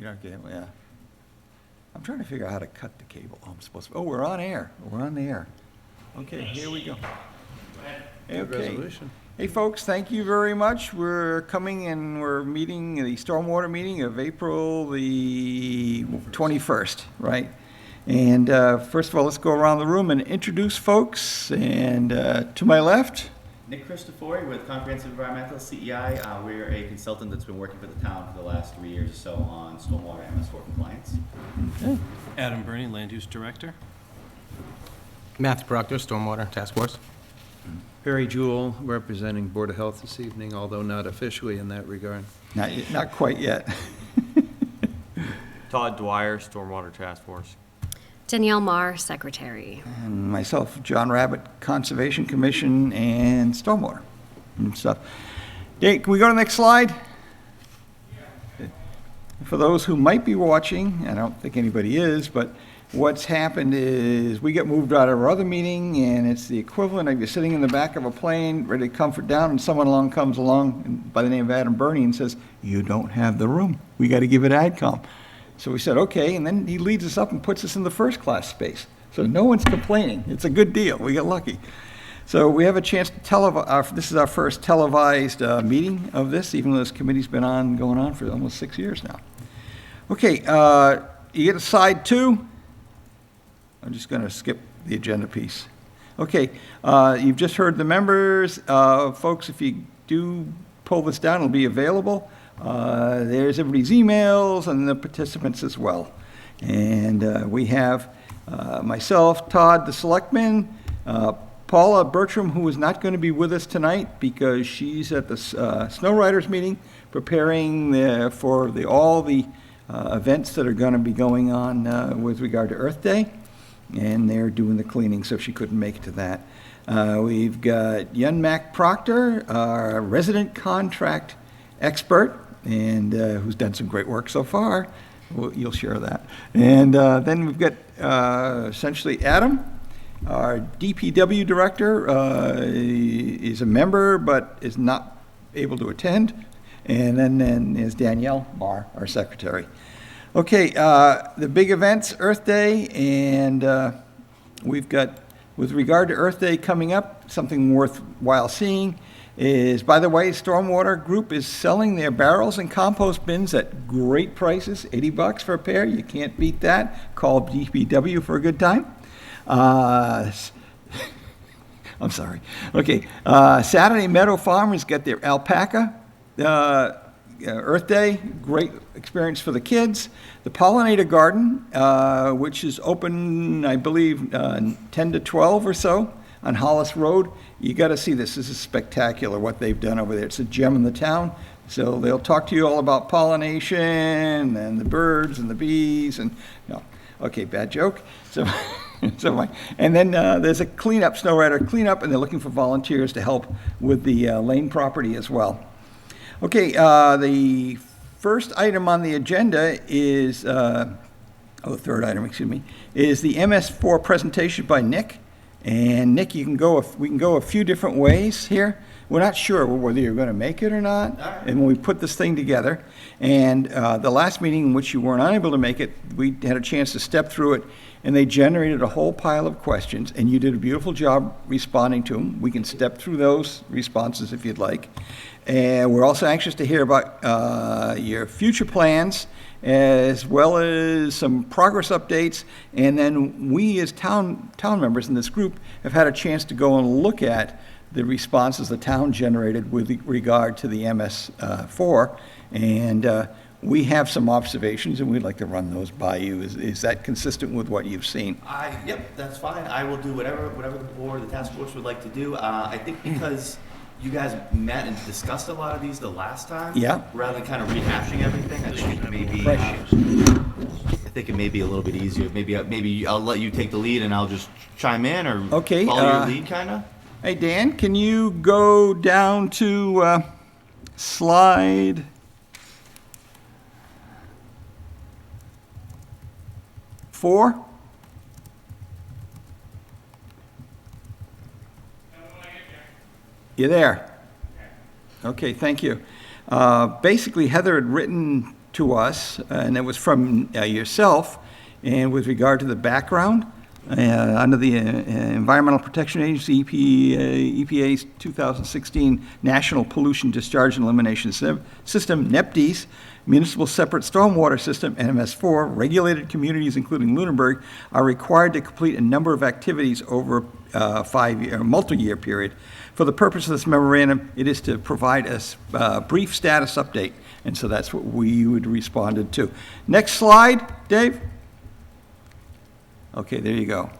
You're not getting, yeah. I'm trying to figure out how to cut the cable. Oh, I'm supposed to, oh, we're on air. We're on the air. Okay, here we go. Good Okay. resolution. Hey, folks, thank you very much. We're coming and we're meeting the Stormwater meeting of April the 21st, right? And first of all, let's go around the room and introduce folks. And to my left, Nick Christofori with Comprehensive Environmental, CEI. We're a consultant that's been working for the town for the last 3 years or so on stormwater MS4 compliance. okay. Adam Burney, Land Use Director. Matthew Proctor, Stormwater Task Force. Barry Jewell, representing Board of Health this evening, although not officially in that regard. Not quite yet. Todd Dwyer, Stormwater Task Force. Danielle Marr, Secretary. And myself, John Rabbit, Conservation Commission and Stormwater and stuff. Dave, can we go to the next slide? For those who might be watching, I don't think anybody is, but what's happened is we get moved out of our other meeting, and it's the equivalent of you sitting in the back of a plane, ready to comfort down, and someone comes along by the name of Adam Burney and says, "You don't have the room. We got to give it AdCom." So we said, okay, and then he leads us up and puts us in the first class space. So no one's complaining. It's a good deal. We got lucky. So we have a chance to televise. This is our first televised meeting of this, even though this committee's been going on for almost 6 years now. Okay, you get a side 2. I'm just going to skip the agenda piece. Okay, you've just heard the members. Folks, if you do pull this down, it'll be available. There's everybody's emails and the participants as well. And we have myself, Todd, the selectman, Paula Bertram, who is not going to be with us tonight because she's at the Snow Riders meeting preparing for all the events that are going to be going on with regard to Earth Day. And they're doing the cleaning, so she couldn't make it to that. We've got Yun Mac Proctor, our resident contract expert, and who's done some great work so far. You'll share that. And then we've got essentially Adam, our DPW director, is a member but is not able to attend. And then is Danielle Marr, our secretary. Okay, the big events, Earth Day, and we've got, with regard to Earth Day coming up, something worthwhile seeing is, by the way, Stormwater Group is selling their barrels and compost bins at great prices, $80 for a pair. You can't beat that. Call DPW for a good time. I'm sorry. Okay, Saturday Meadow Farmers got their alpaca Earth Day, great experience for the kids. The Pollinator Garden, which is open, I believe, 10 to 12 or so on Hollis Road. You got to see this. This is spectacular what they've done over there. It's a gem in the town. So they'll talk to you all about pollination and the birds and the bees and, no, okay, bad joke. So, and then there's a cleanup, Snow Rider cleanup, and they're looking for volunteers to help with the Lane property as well. Okay, the first item on the agenda is, the third item, excuse me, is the MS4 presentation by Nick. And Nick, we can go a few different ways here. We're not sure whether you're going to make it or not. And when we put this thing together, and the last meeting in which you weren't unable to make it, we had a chance to step through it, and they generated a whole pile of questions, and you did a beautiful job responding to them. We can step through those responses if you'd like. And we're also anxious to hear about your future plans, as well as some progress updates. And then we, as town members in this group, have had a chance to go and look at the responses the town generated with regard to the MS4. And we have some observations, and we'd like to run those by you. Is that consistent with what you've seen? Yep, that's fine. I will do whatever the board, the task force would like to do. I think because you guys met and discussed a lot of these the last time. Yeah. Rather than kind of rehashing everything, I think maybe it may be a little bit easier. Maybe I'll let you take the lead and I'll just chime in, or okay, follow your lead, kind of. Hey Dan, can you go down to slide 4? You there? Okay, thank you. Basically, Heather had written to us, and it was from yourself, and with regard to the background, under the Environmental Protection Agency, EPA's 2016 National Pollution Discharge and Elimination System, NEPDES, Municipal Separate Stormwater System, NMS4, regulated communities, including Lunenburg, are required to complete a number of activities over a 5-year, multi-year period. For the purpose of this memorandum, it is to provide a brief status update, and so that's what we would responded to. Next slide, Dave. Okay, there you go.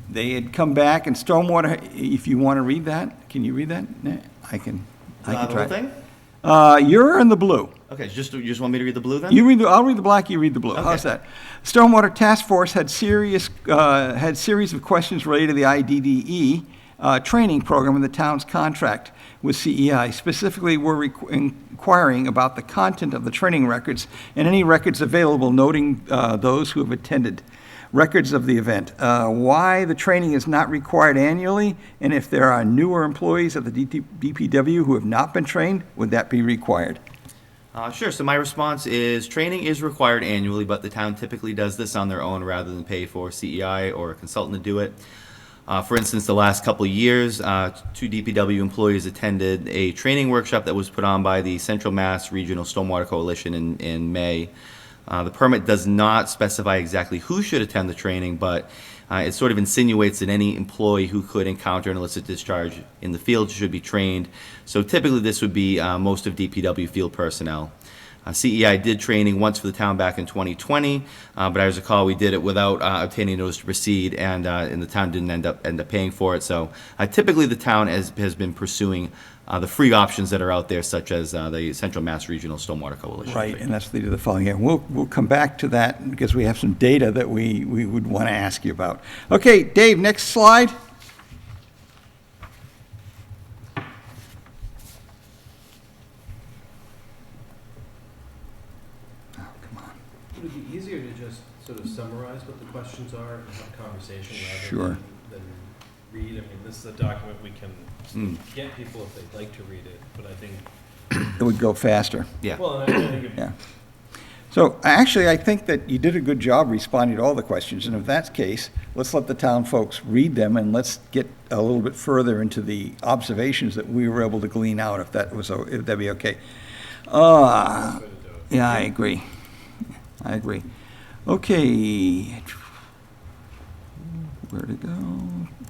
They had come back, and stormwater, if you want to read that, can you read that? I can The try. whole thing? You're in the blue. Okay, you just want me to read the blue then? I'll read the black, you read the blue. How's that? Stormwater Task Force had series of questions related to the IDDE training program in the town's contract with CEI. Specifically, we're inquiring about the content of the training records and any records available, noting those who have attended. Records of the event, why the training is not required annually, and if there are newer employees at the DPW who have not been trained, would that be required? Sure, so my response is training is required annually, but the town typically does this on their own rather than pay for CEI or a consultant to do it. For instance, the last couple of years, 2 DPW employees attended a training workshop that was put on by the Central Mass Regional Stormwater Coalition in May. The permit does not specify exactly who should attend the training, but it sort of insinuates that any employee who could encounter an illicit discharge in the field should be trained. So typically this would be most of DPW field personnel. CEI did training once for the town back in 2020, but as I recall, we did it without obtaining notice to proceed, and the town didn't end up paying for it. So typically the town has been pursuing the free options that are out there, such as the Central Mass Regional Stormwater Coalition. Right, and that's the lead of the following year. We'll come back to that because we have some data that we would want to ask you about. Okay, Dave, next slide. Would it be easier to just sort of summarize what the questions are and have a conversation Sure. rather than read? I mean, this is a document we can get people if they'd like to read it, but I think, It would go faster. Yeah. well, and I think it- Yeah. So actually, I think that you did a good job responding to all the questions, and if that's the case, let's let the town folks read them, and let's get a little bit further into the observations that we were able to glean out, if that'd be okay. Yeah, I agree. I agree. Okay. Where to go?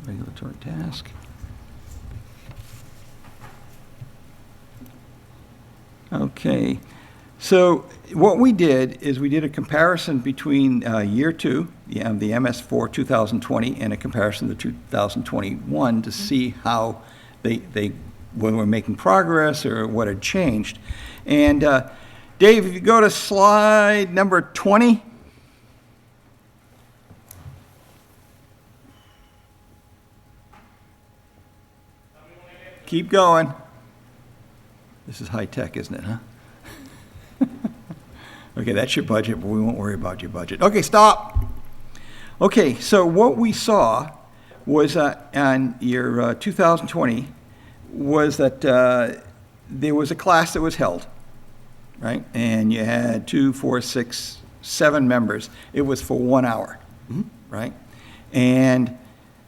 Regulatory task. Okay. So what we did is we did a comparison between year 2, the MS4 2020, and a comparison to 2021 to see how they when we're making progress or what had changed. And Dave, if you go to slide number 20. Keep going. This is high tech, isn't it, huh? Okay, that's your budget, but we won't worry about your budget. Okay, stop. Okay, so what we saw was on your 2020 was that there was a class that was held, right? And you had 2, 4, 6, 7 members. It was for 1 hour, right? And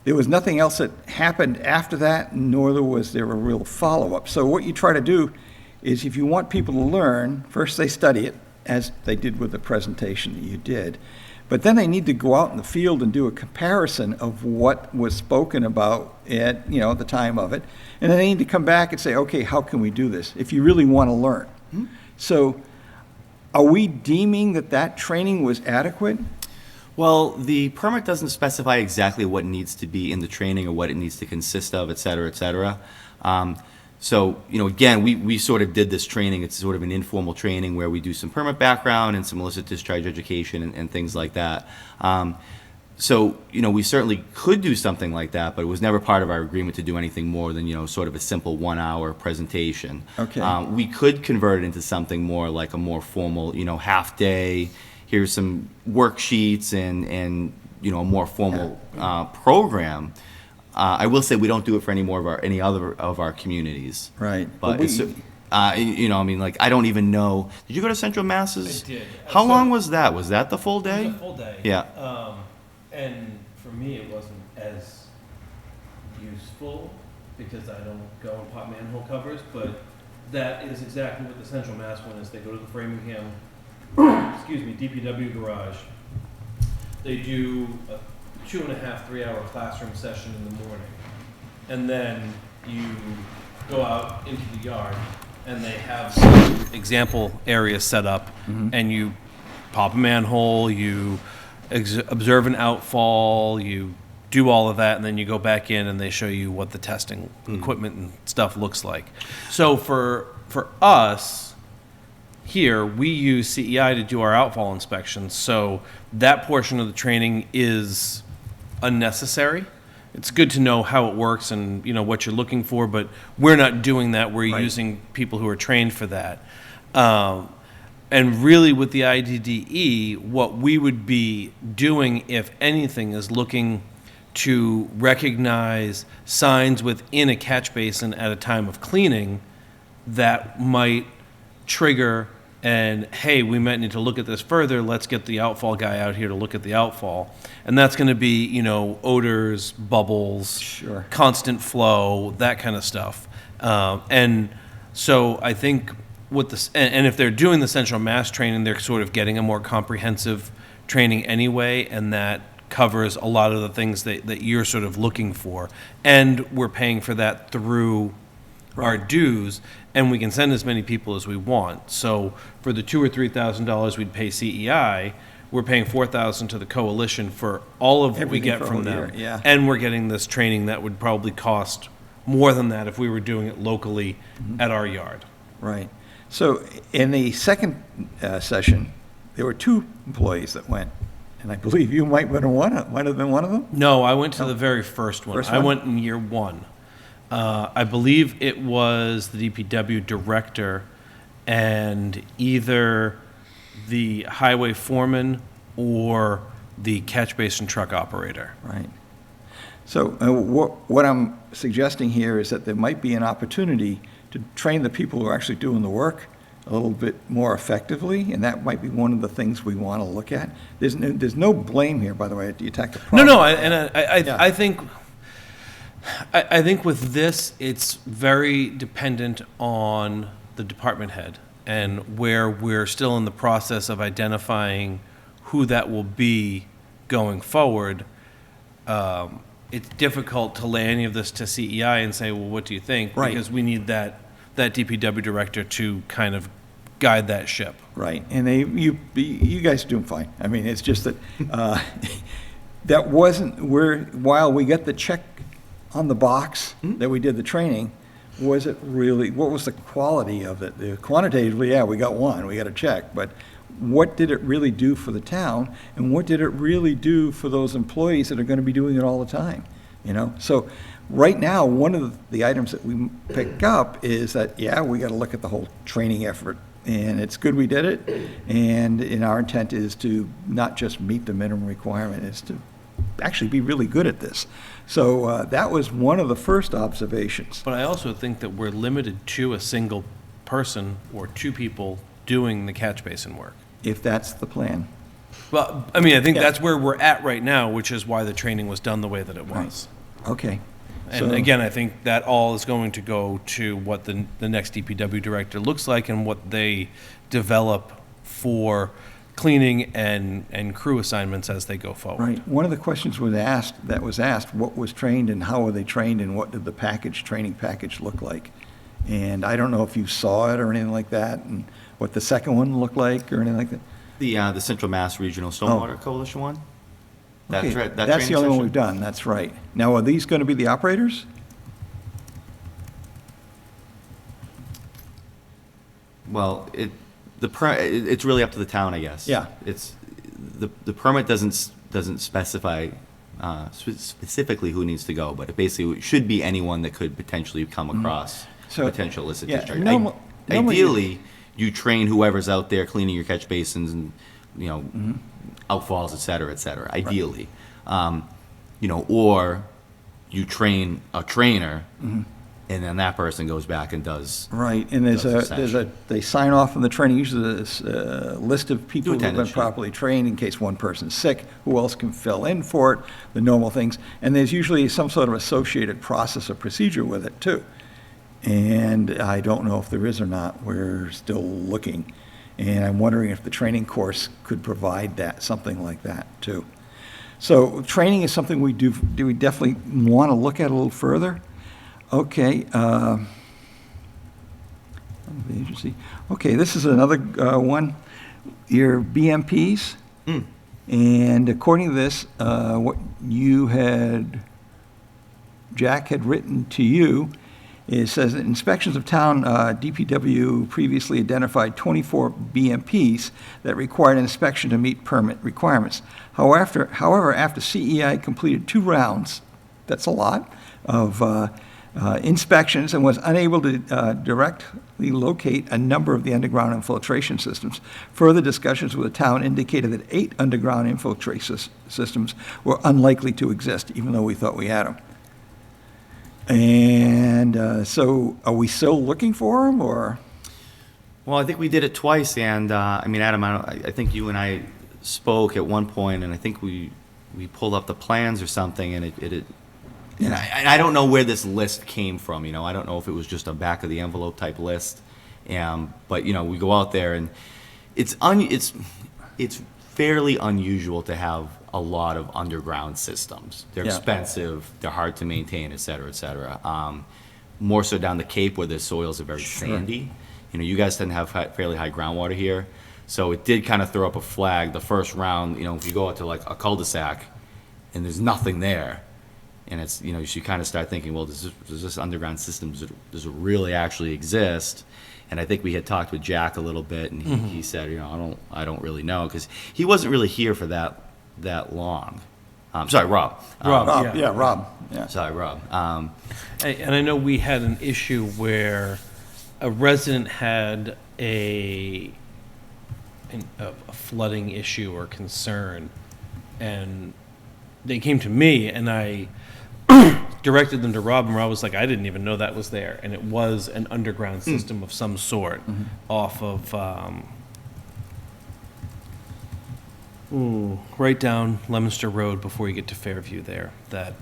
there was nothing else that happened after that, nor was there a real follow-up. So what you try to do is if you want people to learn, first they study it, as they did with the presentation that you did, but then they need to go out in the field and do a comparison of what was spoken about at the time of it, and then they need to come back and say, okay, how can we do this, if you really want to learn. So are we deeming that training was adequate? Well, the permit doesn't specify exactly what needs to be in the training or what it needs to consist of, et cetera, et cetera. So, again, we sort of did this training. It's sort of an informal training where we do some permit background and some illicit discharge education and things like that. So, we certainly could do something like that, but it was never part of our agreement to do anything more than, sort of a simple 1-hour presentation. Okay. We could convert it into something more like a more formal, half day. Here's some worksheets and a more formal program. I will say we don't do it for any other of our communities. Right. But You know, I mean, like, I don't even know. Did you go to Central Mass's? I did. How So- long was that? Was that the full It day? was a full day. Yeah. And for me, it wasn't as useful because I don't go and pop manhole covers, but that is exactly what the Central Mass one is. They go to the Framingham, excuse me, DPW garage. They do a 2.5, 3-hour classroom session in the morning. And then you go out into the yard and they have some example areas set up and you pop a manhole, you observe an outfall, you do all of that, and then you go back in and they show you what the testing equipment and stuff looks like. So for us here, we use CEI to do our outfall inspections, so that portion of the training is unnecessary. It's good to know how it works and, you know, what you're looking for, but we're not doing that. We're using people who are trained for that. And really with the IDDE, what we would be doing, if anything, is looking to recognize signs within a catch basin at a time of cleaning that might trigger and, hey, we might need to look at this further, let's get the outfall guy out here to look at the outfall. And that's going to be, you know, odors, bubbles, Sure. constant flow, that kind of stuff. And so I think with this, and if they're doing the Central Mass training, they're sort of getting a more comprehensive training anyway, and that covers a lot of the things that you're sort of looking for. And we're paying for that through our dues, and we can send as many people as we want. So for the $2,000 or $3,000 we'd pay CEI, we're paying $4,000 to the coalition for all of what we Everything get for a from whole them. year, yeah. And we're getting this training that would probably cost more than that if we were doing it locally at our yard. Right. So in the second session, there were 2 employees that went, and I believe you might have been one of them? No, I went to the very first one. First I one? went in year 1. I believe it was the DPW director and either the highway foreman or the catch basin truck operator. Right. So what I'm suggesting here is that there might be an opportunity to train the people who are actually doing the work a little bit more effectively, and that might be one of the things we want to look at. There's no blame here, by the way, to attack the problem. No, Yeah. I think with this, it's very dependent on the department head and where we're still in the process of identifying who that will be going forward. It's difficult to lay any of this to CEI and say, well, what do you think? Right. Because we need that DPW director to kind of guide that ship. Right, and you guys are doing fine. I mean, it's just that, that wasn't, while we got the check on the box that we did the training, was it really, what was the quality of it? Quantitatively, yeah, we got a check, but what did it really do for the town? And what did it really do for those employees that are gonna be doing it all the time? You know, so right now, one of the items that we pick up is that, yeah, we gotta look at the whole training effort. And it's good we did it, and our intent is to not just meet the minimum requirement, is to actually be really good at this. So that was one of the first observations. But I also think that we're limited to a single person or 2 people doing the catch basin work. If that's the plan. Well, I mean, I think Yeah. that's where we're at right now, which is why the training was done the way that it was. Okay. And So- again, I think that all is going to go to what the next DPW director looks like and what they develop for cleaning and crew assignments as they go forward. Right. One of the questions was asked, what was trained and how were they trained and what did the training package look like? And I don't know if you saw it or anything like that, and what the second one looked like or anything like that. The Central Mass Regional Stormwater Coalition one? That's Okay, right. That's the only one session? we've done, that's right. Now, are these going to be the operators? Well, it's really up to the town, I guess. Yeah. It's, the permit doesn't specify specifically who needs to go, but it basically should be anyone that could potentially come across So, potential illicit yeah, discharge. normally Ideally, you train whoever's out there cleaning your catch basins and, you know, outfalls, et cetera, ideally. You know, or you train a trainer and then that person goes back and does. Right, and they sign off on the training, usually there's a list of people who've been Attendance sheet. properly trained in case one person's sick, who else can fill in for it, the normal things. And there's usually some sort of associated process or procedure with it, too. And I don't know if there is or not. We're still looking. And I'm wondering if the training course could provide that, something like that, too. So training is something we we definitely want to look at a little further. Okay. The agency. Okay, this is another one. Your BMPs. And according to this, what Jack had written to you, it says that inspections of town DPW previously identified 24 BMPs that required inspection to meet permit requirements. However, after CEI completed 2 rounds, that's a lot, of inspections and was unable to directly locate a number of the underground infiltration systems. Further discussions with the town indicated that 8 underground infiltration systems were unlikely to exist, even though we thought we had them. And so are we still looking for them, or? Well, I think we did it twice, and I mean, Adam, I think you and I spoke at one point, and I think we pulled up the plans or something, and and I don't know where this list came from. You know, I don't know if it was just a back of the envelope type list, but you know, we go out there, and it's fairly unusual to have a lot of underground systems. They're expensive, they're hard to maintain, et cetera, et cetera. More so down the Cape where the soils are very sandy. You know, you guys tend to have fairly high groundwater here. So it did kind of throw up a flag the first round. You know, if you go out to like a cul-de-sac and there's nothing there, and it's, you know, you kind of start thinking, well, does this underground system, does it really actually exist? And I think we had talked with Jack a little bit, and he said, you know, I don't really know, because he wasn't really here for that long. Sorry, Rob. Rob, yeah. Rob. Yeah. Sorry, Rob. And I know we had an issue where a resident had a flooding issue or concern, and they came to me, and I directed them to Rob, and Rob was like, I didn't even know that was there. And it was an underground system of some sort off of, right down Leominster Road before you get to Fairview there. That,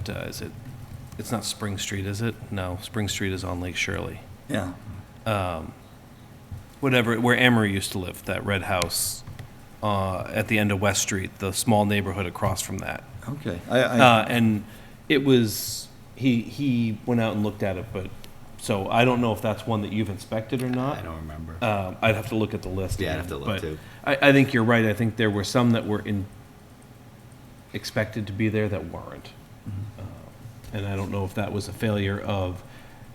it's not Spring Street, is it? No, Spring Street is on Lake Shirley. Yeah. Whatever, where Emery used to live, that red house at the end of West Street, the small neighborhood across from that. Okay. And it was, he went out and looked at it, but, so I don't know if that's one that you've inspected or not. I don't remember. I'd have to look at the list. Yeah, I'd again, have to look but too. I think you're right. I think there were some that were expected to be there that weren't. And I don't know if that was a failure of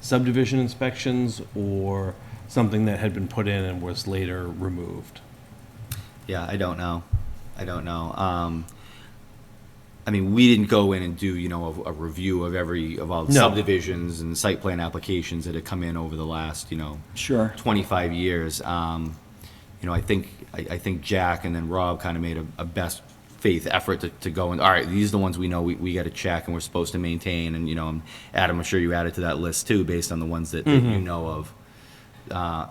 subdivision inspections or something that had been put in and was later removed. Yeah, I don't know. I mean, we didn't go in and do, you know, a review of all the No. subdivisions and site plan applications that had come in over the last, you know, Sure. 25 years. You know, I think Jack and then Rob kind of made a best faith effort to go and, all right, these are the ones we know we got to check and we're supposed to maintain. And, you know, Adam, I'm sure you added to that list too, based on the ones that you know of.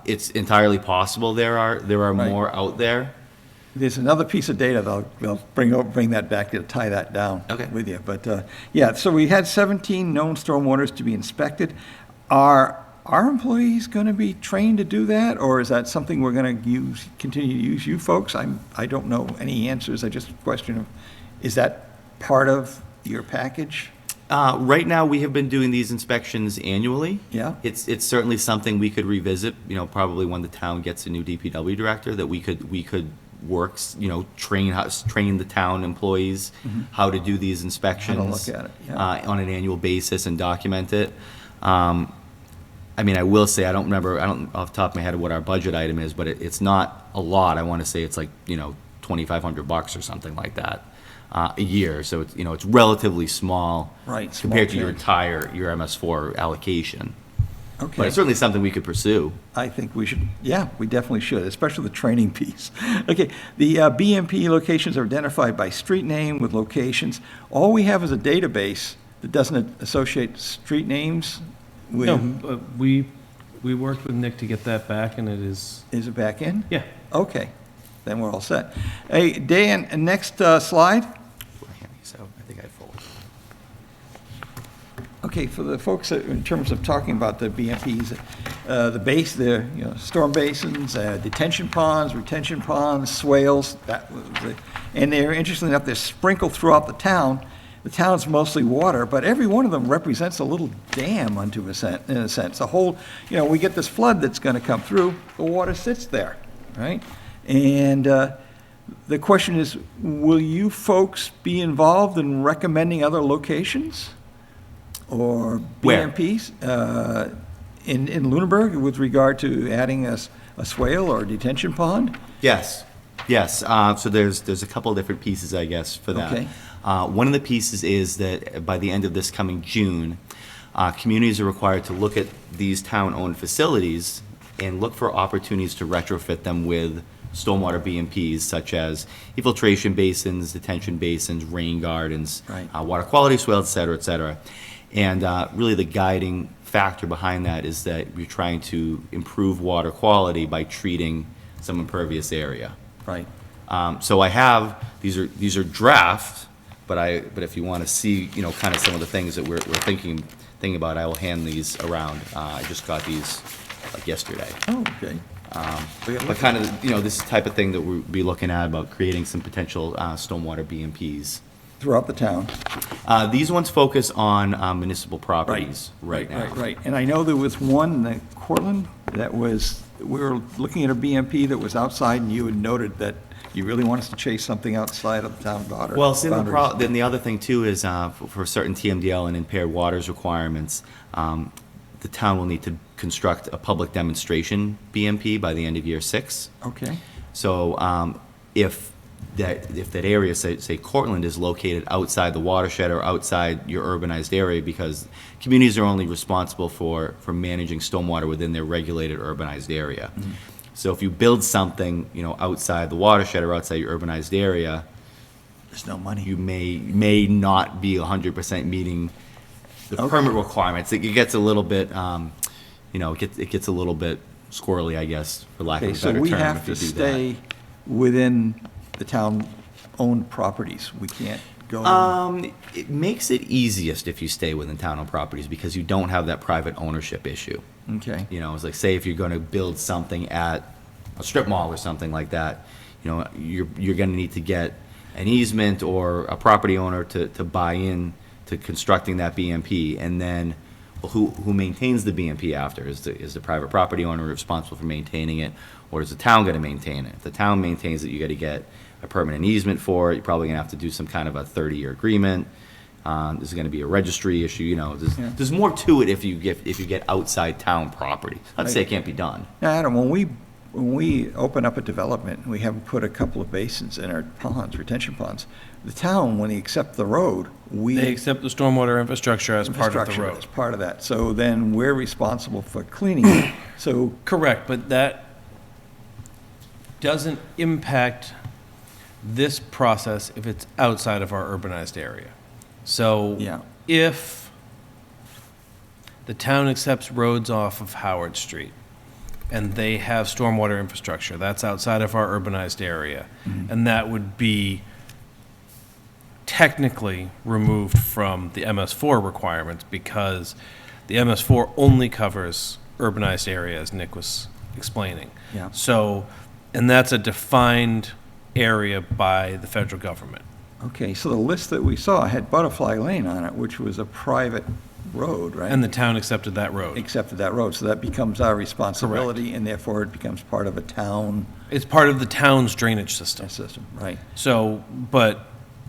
It's entirely possible there are Right. more out there. There's another piece of data, they'll bring that back to tie that down Okay. with you. But, yeah, so we had 17 known stormwaters to be inspected. Are our employees going to be trained to do that, or is that something we're going to continue to use you folks? I don't know any answers. I just question of, is that part of your package? Right now, we have been doing these inspections annually. Yeah. It's certainly something we could revisit, you know, probably when the town gets a new DPW director, that we could work, you know, train the town employees how to do these inspections. look at it, yeah. On an annual basis and document it. I mean, I will say, I don't off the top of my head what our budget item is, but it's not a lot. I want to say it's like, you know, $2,500 or something like that a year. So it's, you know, it's relatively small, Right, compared to small your change. your MS4 allocation. But Okay. it's certainly something we could pursue. I think we should, yeah, we definitely should, especially the training piece. Okay, the BMP locations are identified by street name with locations. All we have is a database that doesn't associate street names No, we worked with Nick to get that back, and it is, Is it back in? yeah. Okay, then we're all set. Hey, Dan, next slide. So I think I fold. Okay, for the folks that, in terms of talking about the BMPs, the storm basins, detention ponds, retention ponds, swales, and they're, interestingly enough, they're sprinkled throughout the town. The town's mostly water, but every one of them represents a little dam in a sense. The whole, we get this flood that's gonna come through, the water sits there, right? And the question is, will you folks be involved in recommending other locations? Or Where? BMPs in Lunenburg with regard to adding a swale or a detention pond? Yes, yes. So there's a couple of different pieces, I guess, for that. Okay. One of the pieces is that by the end of this coming June, communities are required to look at these town-owned facilities and look for opportunities to retrofit them with stormwater BMPs, such as infiltration basins, detention basins, rain gardens, Right. Water quality swales, et cetera, et cetera. And really the guiding factor behind that is that we're trying to improve water quality by treating some impervious area. Right. So I have, these are draft, but if you want to see, kind of some of the things that we're thinking about, I will hand these around. I just got these like yesterday. Oh, okay. But kind of, this type of thing that we'll be looking at about creating some potential stormwater BMPs. Throughout the town. These ones focus on municipal properties right now. Right. And I know there was one in Cortland that was, we were looking at a BMP that was outside, and you had noted that you really want us to chase something outside of the town boundary. Well, see, then the other thing too is for certain TMDL and impaired waters requirements, the town will need to construct a public demonstration BMP by the end of year 6. Okay. So if that area, say Cortland, is located outside the watershed or outside your urbanized area, because communities are only responsible for managing stormwater within their regulated urbanized area. Mm-hmm. So if you build something, outside the watershed or outside your urbanized area, There's no money. you may not be 100% meeting the Okay. permit requirements. It gets a little bit, it gets a little bit squirrely, I guess, for lack of Okay, a so better we term, have if to you do that. stay within the town-owned properties. We can't go. It makes it easiest if you stay within town-owned properties because you don't have that private ownership issue. Okay. It's like, say if you're gonna build something at a strip mall or something like that, you're gonna need to get an easement or a property owner to buy in to constructing that BMP, and then who maintains the BMP after? Is the private property owner responsible for maintaining it, or is the town gonna maintain it? If the town maintains it, you gotta get a permanent easement for it. You're probably gonna have to do some kind of a 30-year agreement. There's gonna be a registry issue, Yeah. there's more to it if you get outside town property. Not to say it can't be done. Now, Adam, when we open up a development, we have put a couple of basins in our ponds, retention ponds. The town, when they accept the road, They accept the stormwater infrastructure as part of the infrastructure road. is part of that. So then we're responsible for cleaning it. So, Correct, but that doesn't impact this process if it's outside of our urbanized area. So Yeah. if the town accepts roads off of Howard Street and they have stormwater infrastructure, that's outside of our urbanized area. And that would be technically removed from the MS4 requirements because the MS4 only covers urbanized area, as Nick was explaining. Yeah. So, and that's a defined area by the federal government. okay, so the list that we saw had Butterfly Lane on it, which was a private road, right? And the town accepted that road. Accepted that road, so that becomes our responsibility, and therefore it becomes part of a town It's part of the town's drainage system. system, right? So, but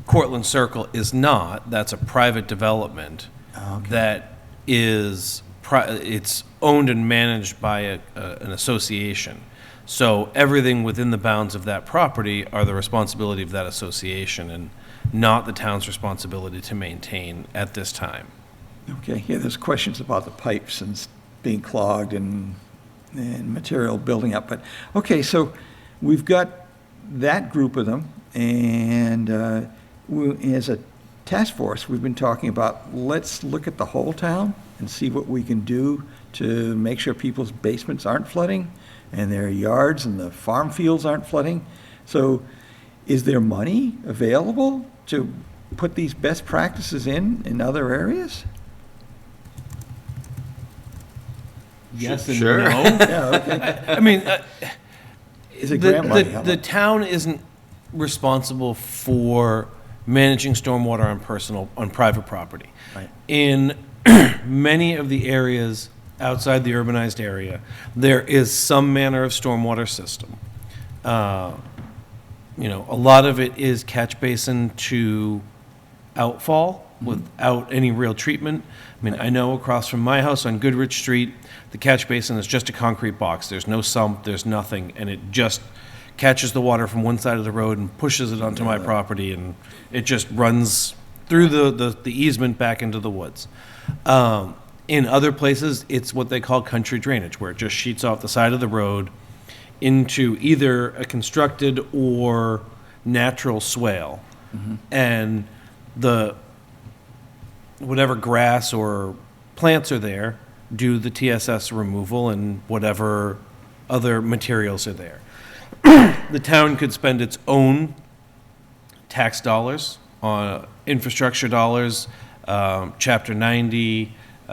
Cortlandt Circle is not, that's a private development Okay. that is, it's owned and managed by an association. So everything within the bounds of that property are the responsibility of that association and not the town's responsibility to maintain at this time. Okay, yeah, there's questions about the pipes and being clogged and material building up, but, okay, so we've got that group of them, and as a task force, we've been talking about, let's look at the whole town and see what we can do to make sure people's basements aren't flooding and their yards and the farm fields aren't flooding. So is there money available to put these best practices in other areas? Yes and Sure. no. Yeah, okay. I mean, Is it grant money? How the much? town isn't responsible for managing stormwater on private property. Right. In many of the areas outside the urbanized area, there is some manner of stormwater system. You know, a lot of it is catch basin to outfall without any real treatment. I mean, I know across from my house on Goodrich Street, the catch basin is just a concrete box. There's no sump, there's nothing, and it just catches the water from one side of the road and pushes it onto my property, and it just runs through the easement back into the woods. In other places, it's what they call country drainage, where it just sheets off the side of the road into either a constructed or natural swale. And the whatever grass or plants are there do the TSS removal and whatever other materials are there. The town could spend its own tax dollars on infrastructure dollars, Chapter 90, the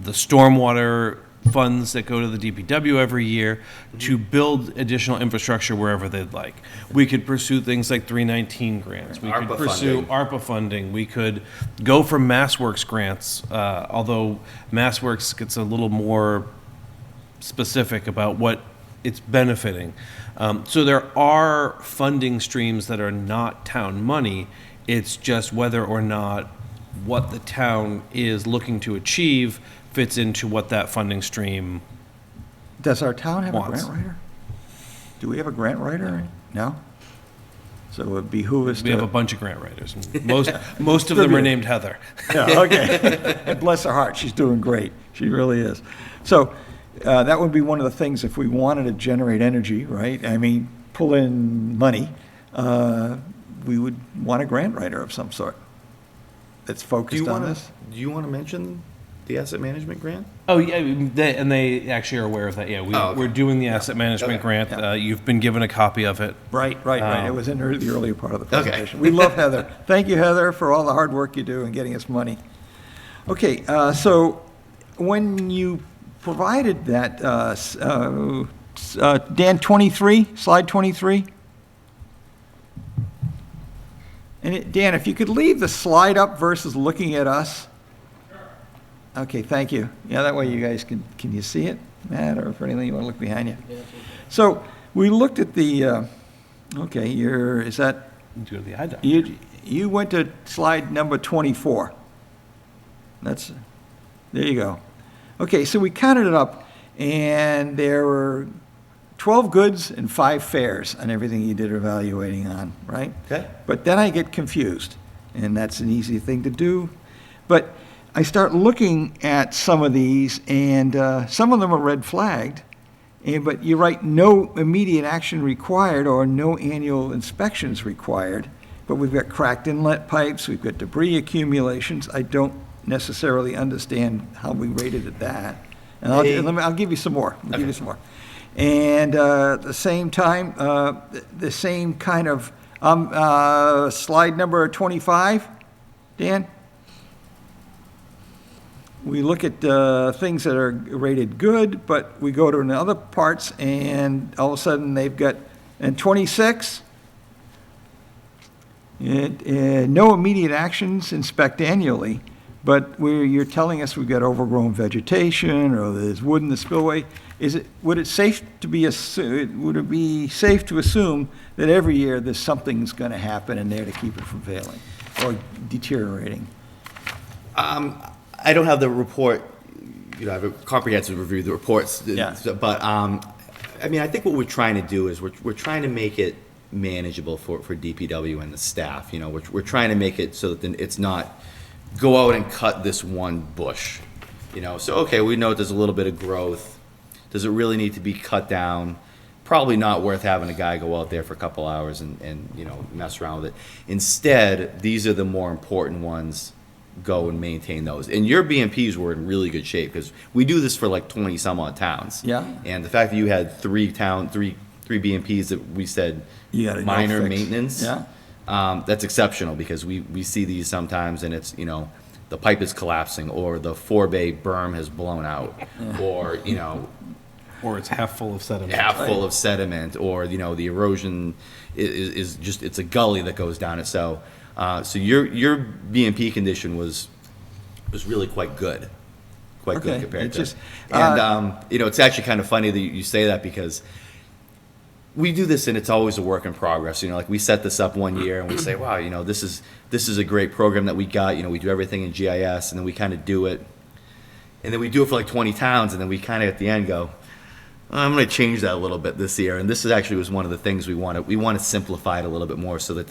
stormwater funds that go to the DPW every year to build additional infrastructure wherever they'd like. We could pursue things like 319 grants. We could ARPA pursue funding. ARPA funding. We could go for MassWorks grants, although MassWorks gets a little more specific about what it's benefiting. So there are funding streams that are not town money. It's just whether or not what the town is looking to achieve fits into what that funding stream. Does our town have a Wants. grant writer? Do we have a grant writer? No? So it would behoove us to. We have a bunch of grant writers. And most of them are named Heather. Yeah, okay. And bless her heart, she's doing great. She really is. So that would be one of the things if we wanted to generate energy, right? I mean, pull in money, we would want a grant writer of some sort that's focused on this. Do you want to mention the asset management grant? Oh, yeah, they actually are aware of that. Yeah, Oh, okay. we're doing the asset management Okay. grant. Yeah. You've been given a copy of it. Right. It was in the earlier part of the Okay. presentation. We love Heather. Thank you, Heather, for all the hard work you do in getting us money. Okay, so when you provided that, Dan, 23, slide 23? And Dan, if you could leave the slide up versus looking at us. Okay, thank you. Yeah, that way you guys can you see it, Matt, or if anything, you want to look behind you? So we looked at the, okay, is that, Go to the eye doctor. you went to slide number 24. There you go. Okay, so we counted it up, and there were 12 goods and 5 fairs on everything you did evaluating on, right? Okay. But then I get confused, and that's an easy thing to do. But I start looking at some of these, and some of them are red flagged, but you write no immediate action required or no annual inspections required. But we've got cracked inlet pipes, we've got debris accumulations. I don't necessarily understand how we rated at that. And I'll give you some more. I'll give you some more. And at the same time, the same kind of slide number 25, Dan? We look at things that are rated good, but we go to other parts, and all of a sudden they've got, and 26, no immediate actions, inspect annually, but you're telling us we've got overgrown vegetation, or there's wood in the spillway. Would it be safe to assume that every year there's something's going to happen in there to keep it from failing or deteriorating? I don't have the report, I have a comprehensive review of the reports. Yeah. But, I mean, I think what we're trying to do is we're trying to make it manageable for DPW and the staff. We're trying to make it so that it's not go out and cut this one bush. So, okay, we know there's a little bit of growth. Does it really need to be cut down? probably not worth having a guy go out there for a couple hours and, you know, mess around with it. Instead, these are the more important ones. Go and maintain those. And your BMPs were in really good shape, because we do this for like 20 some odd towns. Yeah. And the fact that you had three BMPs that we said You gotta go minor fix. maintenance. Yeah. That's exceptional, because we see these sometimes and it's, you know, the pipe is collapsing, or the 4-bay berm has blown out, or, you know, Or it's half full of sediment. half full of sediment, or, you know, the erosion is just, it's a gully that goes down it. So, so your BMP condition was really quite good. Quite Okay, good compared it to. just- And, you know, it's actually kind of funny that you say that, because we do this and it's always a work in progress. You know, like we set this up one year and we say, wow, you know, this is a great program that we got. You know, we do everything in GIS, and then we kind of do it. And then we do it for like 20 towns, and then we kind of at the end go, I'm going to change that a little bit this year. And this is actually was one of the things we want to simplify it a little bit more, so that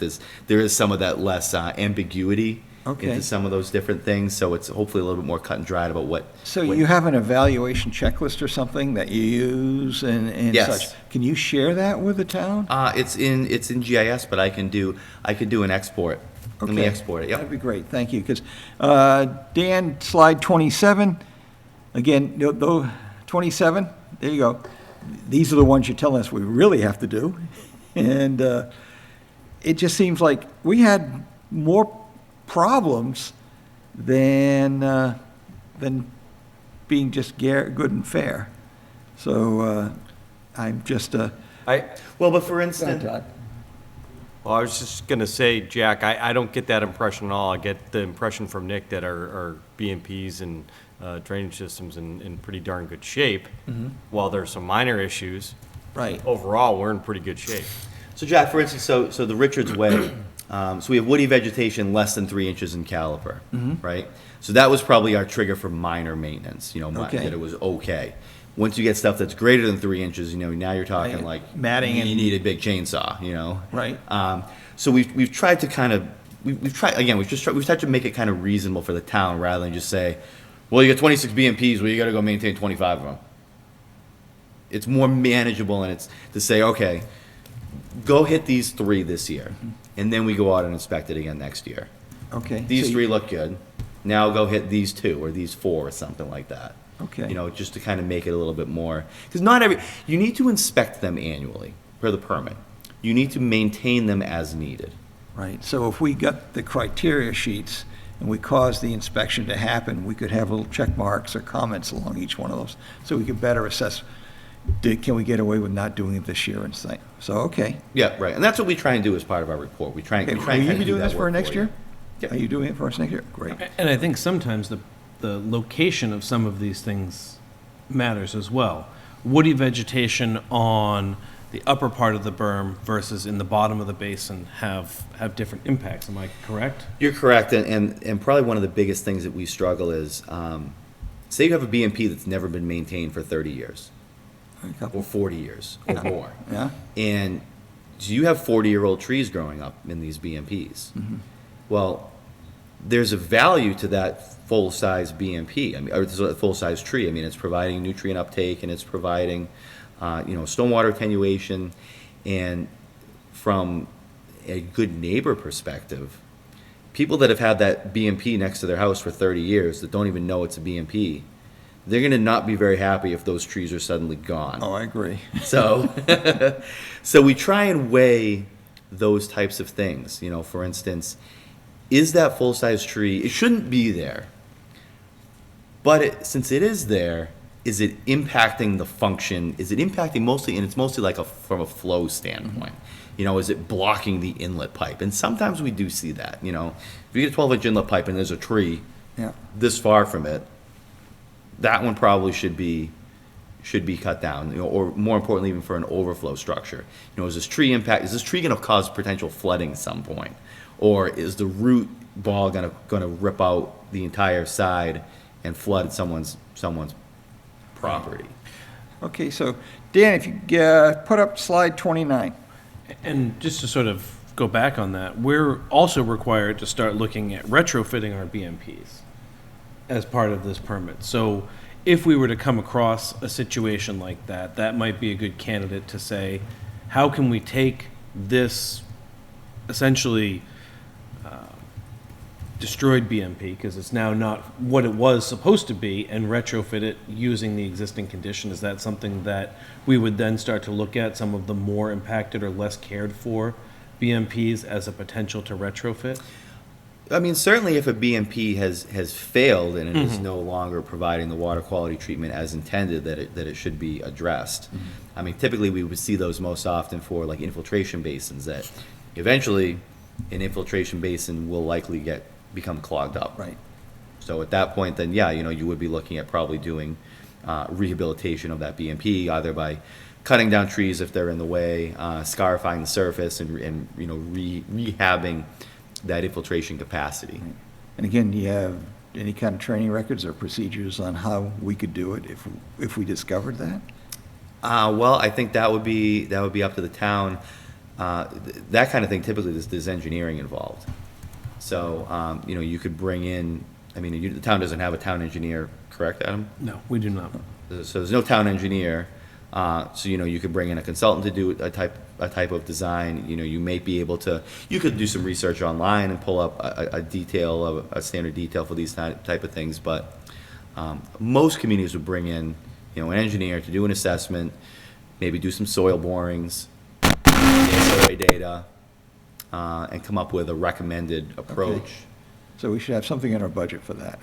there is some of that less ambiguity Okay. into some of those different things. So it's hopefully a little bit more cut and dried about what. So you have an evaluation checklist or something that you use and Yes. such. Can you share that with the town? It's in GIS, but I can do an export. Let me Okay. export it. That'd Yep. be great, thank you, because, Dan, slide 27, again, 27, there you go. These are the ones you're telling us we really have to do. And it just seems like we had more problems than being just good and fair. So I'm just, Well, but for instance, Well, I was just going to say, Jack, I don't get that impression at all. I get the impression from Nick that our BMPs and drainage systems in pretty darn good shape. While there's some minor issues, right. overall, we're in pretty good shape. so Jack, for instance, so the Richards Way, so we have woody vegetation less than 3 inches in caliper, right? So that was probably our trigger for minor maintenance, you know, Okay. that it was okay. Once you get stuff that's greater than 3 inches, you know, now you're talking Right. like Matting you and- need a big chainsaw, you know. Right. So we've tried to kind of we've tried to make it kind of reasonable for the town, rather than just say, well, you got 26 BMPs, well, you got to go maintain 25 of them. It's more manageable, and it's to say, okay, go hit these 3 this year, and then we go out and inspect it again next year. Okay. These so you- 3 look good. Now go hit these 2 or these 4 or something like that. Okay. You know, just to kind of make it a little bit more, because you need to inspect them annually per the permit. You need to maintain them as needed. Right, so if we got the criteria sheets and we caused the inspection to happen, we could have little check marks or comments along each one of those, so we could better assess, can we get away with not doing it this year and say, so, okay. Yeah, right. And that's what we try and do as part of our report. We try and Okay, we will try and you kind be of do doing that this for work next you. year? Yep. Are you doing it for us next year? Great. And I think sometimes the location of some of these things matters as well. Woody vegetation on the upper part of the berm versus in the bottom of the basin have different impacts. Am I correct? You're correct, and probably one of the biggest things that we struggle is, say you have a BMP that's never been maintained for 30 years, A couple. or 40 years, or more. Yeah, And so you have 40-year-old trees growing up in these BMPs. Well, there's a value to that full-size BMP, I mean, or a full-size tree. I mean, it's providing nutrient uptake, and it's providing, stormwater attenuation. And from a good neighbor perspective, people that have had that BMP next to their house for 30 years that don't even know it's a BMP, they're going to not be very happy if those trees are suddenly gone. oh, I agree. So, so we try and weigh those types of things. You know, for instance, is that full-size tree, it shouldn't be there, but since it is there, is it impacting the function? Is it impacting mostly, and it's mostly like from a flow standpoint. You know, is it blocking the inlet pipe? And sometimes we do see that, you know. If you get a 12-inch inlet pipe and there's a tree Yeah, this far from it, that one probably should be cut down, you know, or more importantly, even for an overflow structure. You know, is this tree going to cause potential flooding at some point? Or is the root ball going to rip out the entire side and flood someone's property? okay, so, Dan, if you put up slide 29. And just to sort of go back on that, we're also required to start looking at retrofitting our BMPs as part of this permit. So if we were to come across a situation like that, that might be a good candidate to say, how can we take this essentially destroyed BMP, because it's now not what it was supposed to be, and retrofit it using the existing condition? Is that something that we would then start to look at, some of the more impacted or less cared for BMPs as a potential to retrofit? I mean, certainly if a BMP has failed and it is no longer providing the water quality treatment as intended, that it should be addressed. I mean, typically we would see those most often for like infiltration basins, that eventually an infiltration basin will likely become clogged up. Right. So at that point, then, yeah, you would be looking at probably doing rehabilitation of that BMP, either by cutting down trees if they're in the way, scarifying the surface, and rehabbing that infiltration capacity. And again, do you have any kind of training records or procedures on how we could do it if we discovered that? Well, I think that would be up to the town. That kind of thing, typically there's engineering involved. So, you could bring in, I mean, the town doesn't have a town engineer, correct, Adam? No, we do not. So there's no town engineer. So, you could bring in a consultant to do a type of design. You may be able to, you could do some research online and pull up a standard detail for these type of things. But most communities would bring in, an engineer to do an assessment, maybe do some soil borings, survey data, and come up with a recommended approach. Okay. So we should have something in our budget for that.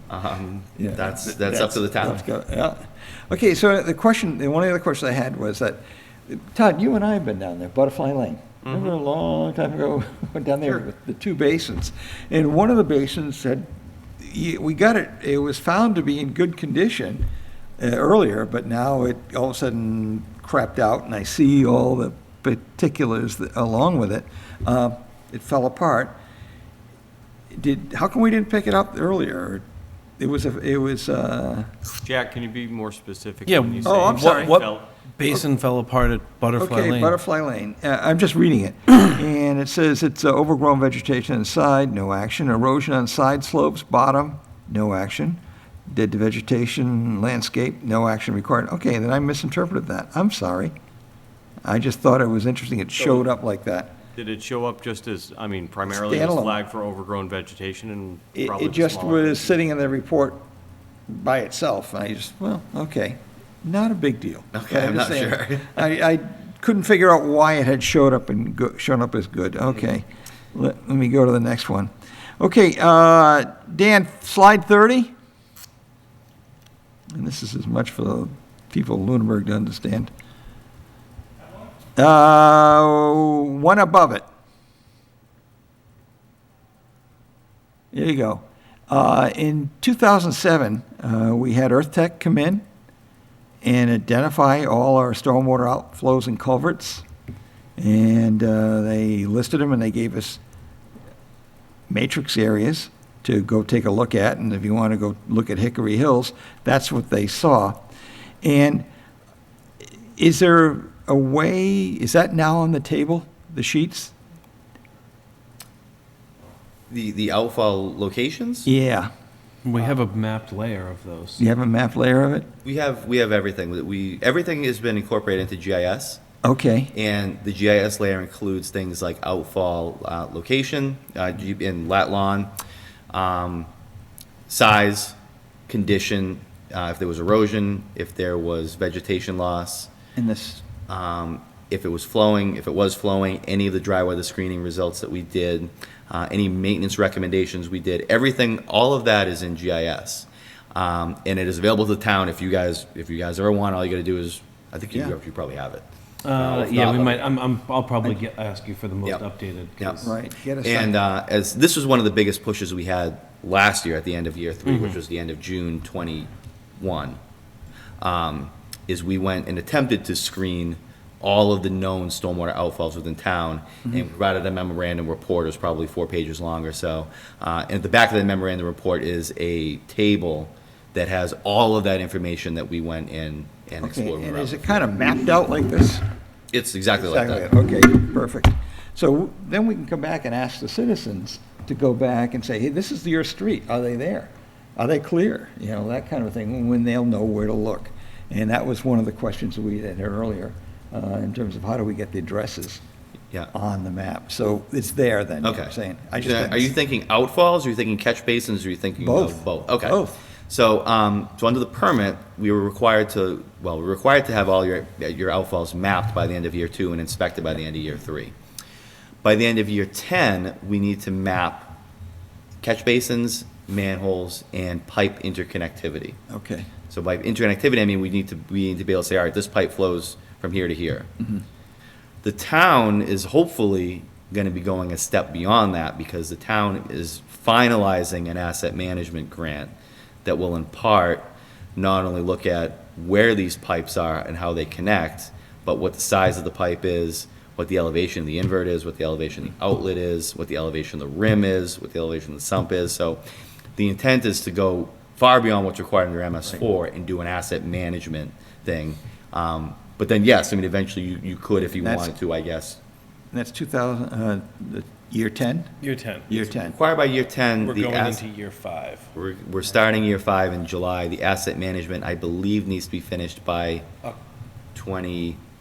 Yeah. That's up to the town. Let's go, yeah. Okay, so one of the other questions I had was that, Todd, you and I have been down there, Butterfly Lane. Remember a long time ago, went down there with the two basins. And one of the basins said, we got it, it was found to be in good condition earlier, but now it all of a sudden crapped out, and I see all the particulars along with it. It fell apart. How come we didn't pick it up earlier? It was Jack, can you be more specific? Yeah, when you say I'm what sorry. What basin fell apart at Butterfly okay, Lane? Butterfly Lane. I'm just reading it. And it says it's overgrown vegetation on the side, no action. Erosion on side slopes, bottom, no action. Dead vegetation, landscape, no action required. Okay, then I misinterpreted that. I'm sorry. I just thought it was interesting it showed up like that. Did it show up just as, primarily as Standalone. flag for overgrown vegetation and probably It the just smaller was sitting in the report by itself. And I just, well, okay, not a big deal. Okay, I'm not just saying. sure. I couldn't figure out why it had shown up as good. Okay, let me go to the next one. Okay, Dan, slide 30. And this is as much for the people of Lunenburg to understand. One above it. There you go. In 2007, we had Earth Tech come in and identify all our stormwater outflows and culverts. And they listed them, and they gave us matrix areas to go take a look at. And if you want to go look at Hickory Hills, that's what they saw. And is there a way, is that now on the table, the sheets? The outfall locations? Yeah. We have a mapped layer of those. You have a map layer of it? We have everything. Everything has been incorporated into GIS. Okay. And the GIS layer includes things like outfall location in lat lawn, size, condition, if there was erosion, if there was vegetation loss, And this, if it was flowing, any of the dry weather screening results that we did, any maintenance recommendations we did, everything, all of that is in GIS. And it is available to the town if you guys ever want. All you got to do is, I think you probably have it. If Yeah, not, we let might, me- I'll probably ask you for the most Yep. updated. Yep. 'cause- right, get us And as this was one of the biggest pushes we had last year at the end of year 3, which was the end of June 21, is we went and attempted to screen all of the known stormwater outfalls within town, and provided a memorandum report. It was probably 4 pages long or so. And at the back of the memorandum report is a table that has all of that information that we went in and Okay, explored. and around. is it kind of mapped out like this? It's exactly like that. Okay, perfect. So then we can come back and ask the citizens to go back and say, hey, this is your street, are they there? Are they clear? You know, that kind of thing, when they'll know where to look. And that was one of the questions we had earlier, in terms of how do we get the addresses Yeah. on the map? So it's there then, you know what Okay. I'm saying? I Now, just are you thinking outfalls, or are you thinking catch basins, or are you thinking Both. of both? Okay. Both. So, so under the permit, we're required to have all your outfalls mapped by the end of year 2 and inspected by the end of year 3. By the end of year 10, we need to map catch basins, manholes, and pipe interconnectivity. Okay, So by interconnectivity, I mean we need to be able to say, all right, this pipe flows from here to here. The town is hopefully going to be going a step beyond that, because the town is finalizing an asset management grant that will in part not only look at where these pipes are and how they connect, but what the size of the pipe is, what the elevation of the invert is, what the elevation of the outlet is, what the elevation of the rim is, what the elevation of the sump is. So the intent is to go far beyond what's required under MS4 and do an asset management thing. But then, yes, I mean, eventually you could, if you That's- wanted to, I guess. and that's 2000, year 10? Year 10. Year 10. Required by year 10. We're the going ass- into year 5. We're starting year 5 in July. The asset management, I believe, needs to be finished by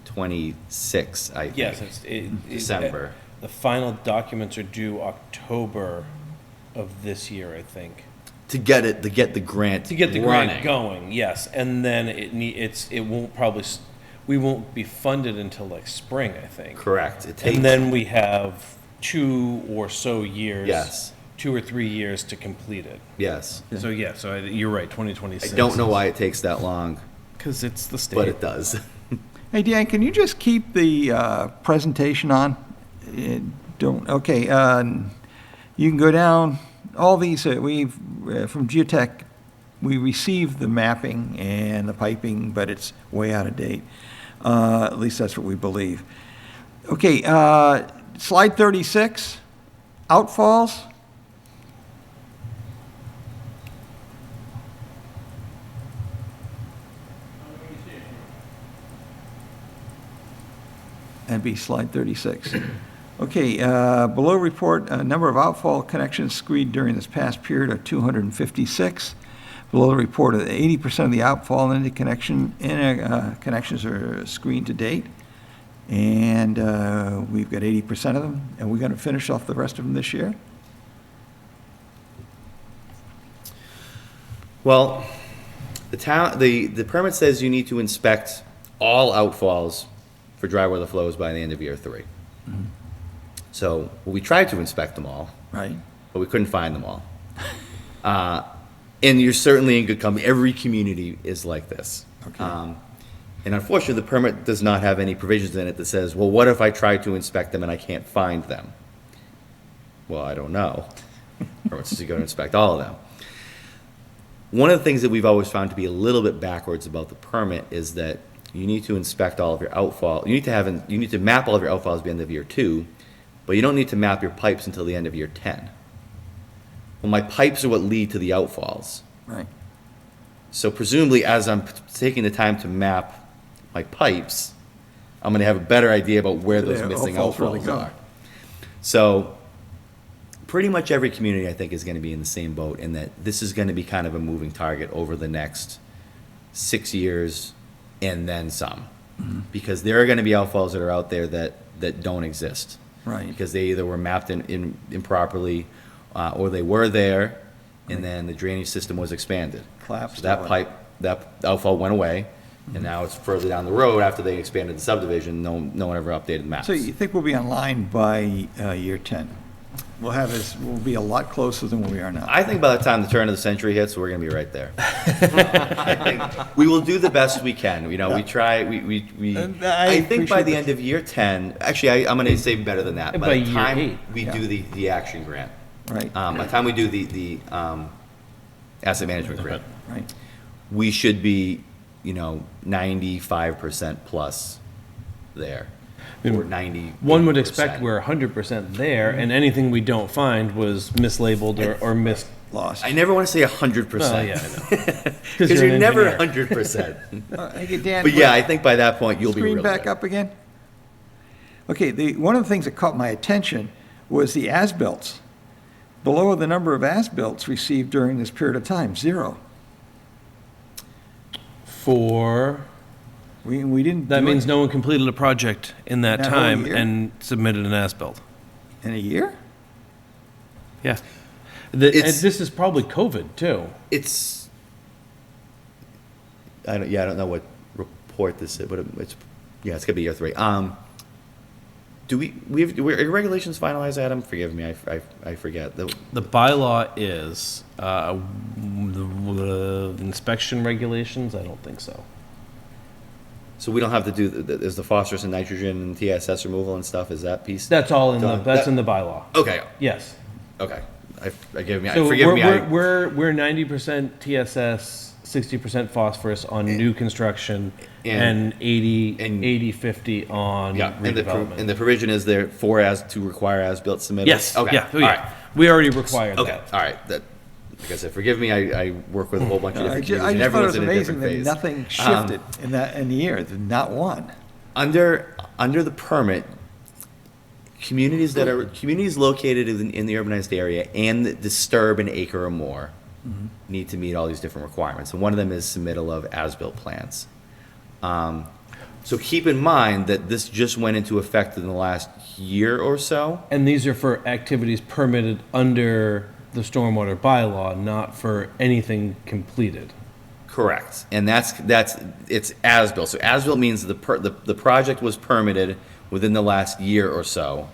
2026, I think. Yes, December. The final documents are due October of this year, I think. To get the grant To get the running. grant going, yes, and then it won't probably, we won't be funded until like spring, I think. Correct. It takes. And then we have 2 or so years. Yes. 2 or 3 years to complete it. Yes. So, you're right, I 2026. don't know why it takes that long, Because it's the state. but it does. Hey, Dan, can you just keep the presentation on? Okay, you can go down, all these, from Geotech, we received the mapping and the piping, but it's way out of date. At least that's what we believe. Okay, slide 36, outfalls. That'd be slide 36. Okay, below report, number of outfall connections screened during this past period are 256. Below the report, 80% of the outfall connections are screened to date. And we've got 80% of them, and we're going to finish off the rest of them this year? Well, the permit says you need to inspect all outfalls for dry weather flows by the end of year 3. So we tried to inspect them all, Right. but we couldn't find them all. And you're certainly in good company. Every community is like this. Okay. And unfortunately, the permit does not have any provisions in it that says, well, what if I try to inspect them and I can't find them? Well, I don't know. Permit says you go to inspect all of them. One of the things that we've always found to be a little bit backwards about the permit is that you need to inspect all of your outfall. You need to map all of your outfalls by the end of year 2, but you don't need to map your pipes until the end of year 10. Well, my pipes are what lead to the outfalls. Right. So presumably, as I'm taking the time to map my pipes, I'm going to have a better idea about where those Yeah, missing outfalls really outfalls go. are. So pretty much every community, I think, is going to be in the same boat in that this is going to be kind of a moving target over the next 6 years and then some. Because there are going to be outfalls that are out there that don't exist. Right. Because they either were mapped in improperly, or they were there, and then the drainage system was expanded. Collapsed So that or- pipe, that outfall went away, and now it's further down the road after they expanded the subdivision. No one ever updated the maps. So you think we'll be online by year 10? We'll be a lot closer than we are now. I think by the time the turn of the century hits, we're gonna be right there. I think we will do the best we can. You know, we try, And I I think by appreciate the the- end of year 10, actually, I'm gonna say better than that. And By by the year time 8. we do the action grant, Right, by the time we do the asset management grant, right. we should be, 95% plus there. Or 90. One would expect we're 100% there, and anything we don't find was mislabeled or mis. Lost. I never want to say 100%. Well, yeah, I know. Because you're you're an never engineer. 100%. Hey, Dan, But yeah, I think by that point, you'll be Screen really back good. up again? Okay, one of the things that caught my attention was the as-bills. below the number of as-bills received during this period of time, 0. For, We didn't that do means it no one completed a project in that That whole time year? and submitted an as-built. in a year? Yeah. And It's- this is probably COVID, too. It's, I don't know what report this is, but it's, yeah, it's gonna be year 3. Do are regulations finalized, Adam? Forgive me, I forget. The bylaw is, the inspection regulations, I don't think so. So we don't have to do, is the phosphorus and nitrogen and TSS removal and stuff, is that piece? That's all in the, Done. that's That- in the bylaw. Okay, Yes. okay. Forgive me, So forgive me, we're 90% TSS, 60% phosphorus on new construction, and 80/50 on yeah, and redevelopment. the provision is there to require as-built submitted? Yes, Okay, yeah, oh, all yeah. right. We already required Okay, that. all right, like I said, forgive me, I work with a whole bunch of I different ju- communities, I and just thought it everyone's was in a amazing different that phase. nothing shifted in the year, not one. Under the permit, communities located in the urbanized area and that disturb an acre or more need to meet all these different requirements, and one of them is submittal of as-built plans. So keep in mind that this just went into effect in the last year or so. And these are for activities permitted under the stormwater bylaw, not for anything completed. Correct, and it's as-built. So as-built means the project was permitted within the last year or so.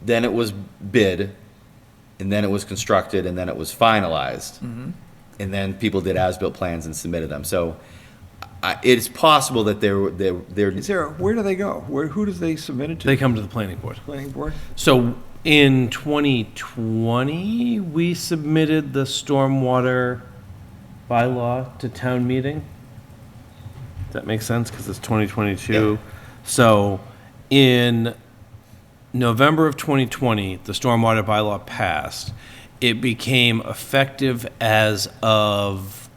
Then it was bid, and then it was constructed, and then it was finalized. And then people did as-built plans and submitted them. So it's possible that Where do they go? Who does they submit it to? They come to the planning board. Planning board? So in 2020, we submitted the stormwater bylaw to town meeting. Does that make sense? Because it's 2022. So in November of 2020, the stormwater bylaw passed. It became effective as of,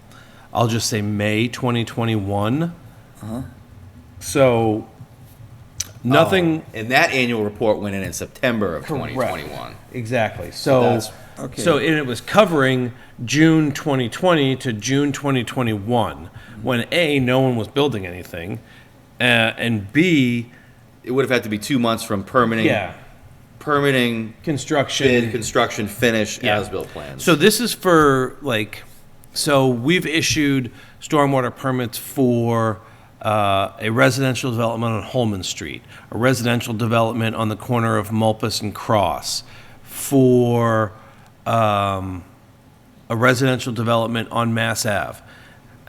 I'll just say May 2021. So nothing. And that annual report went in September of Correct. 2021. Exactly. So, that's- Okay. and it was covering June 2020 to June 2021, when A, no one was building anything, and B, It would have had to be 2 months from permitting, yeah, construction. bid, construction, finish, Yeah. as-built plans. So this is for so we've issued stormwater permits for a residential development on Holman Street, a residential development on the corner of Mulpus and Cross, for a residential development on Mass Ave.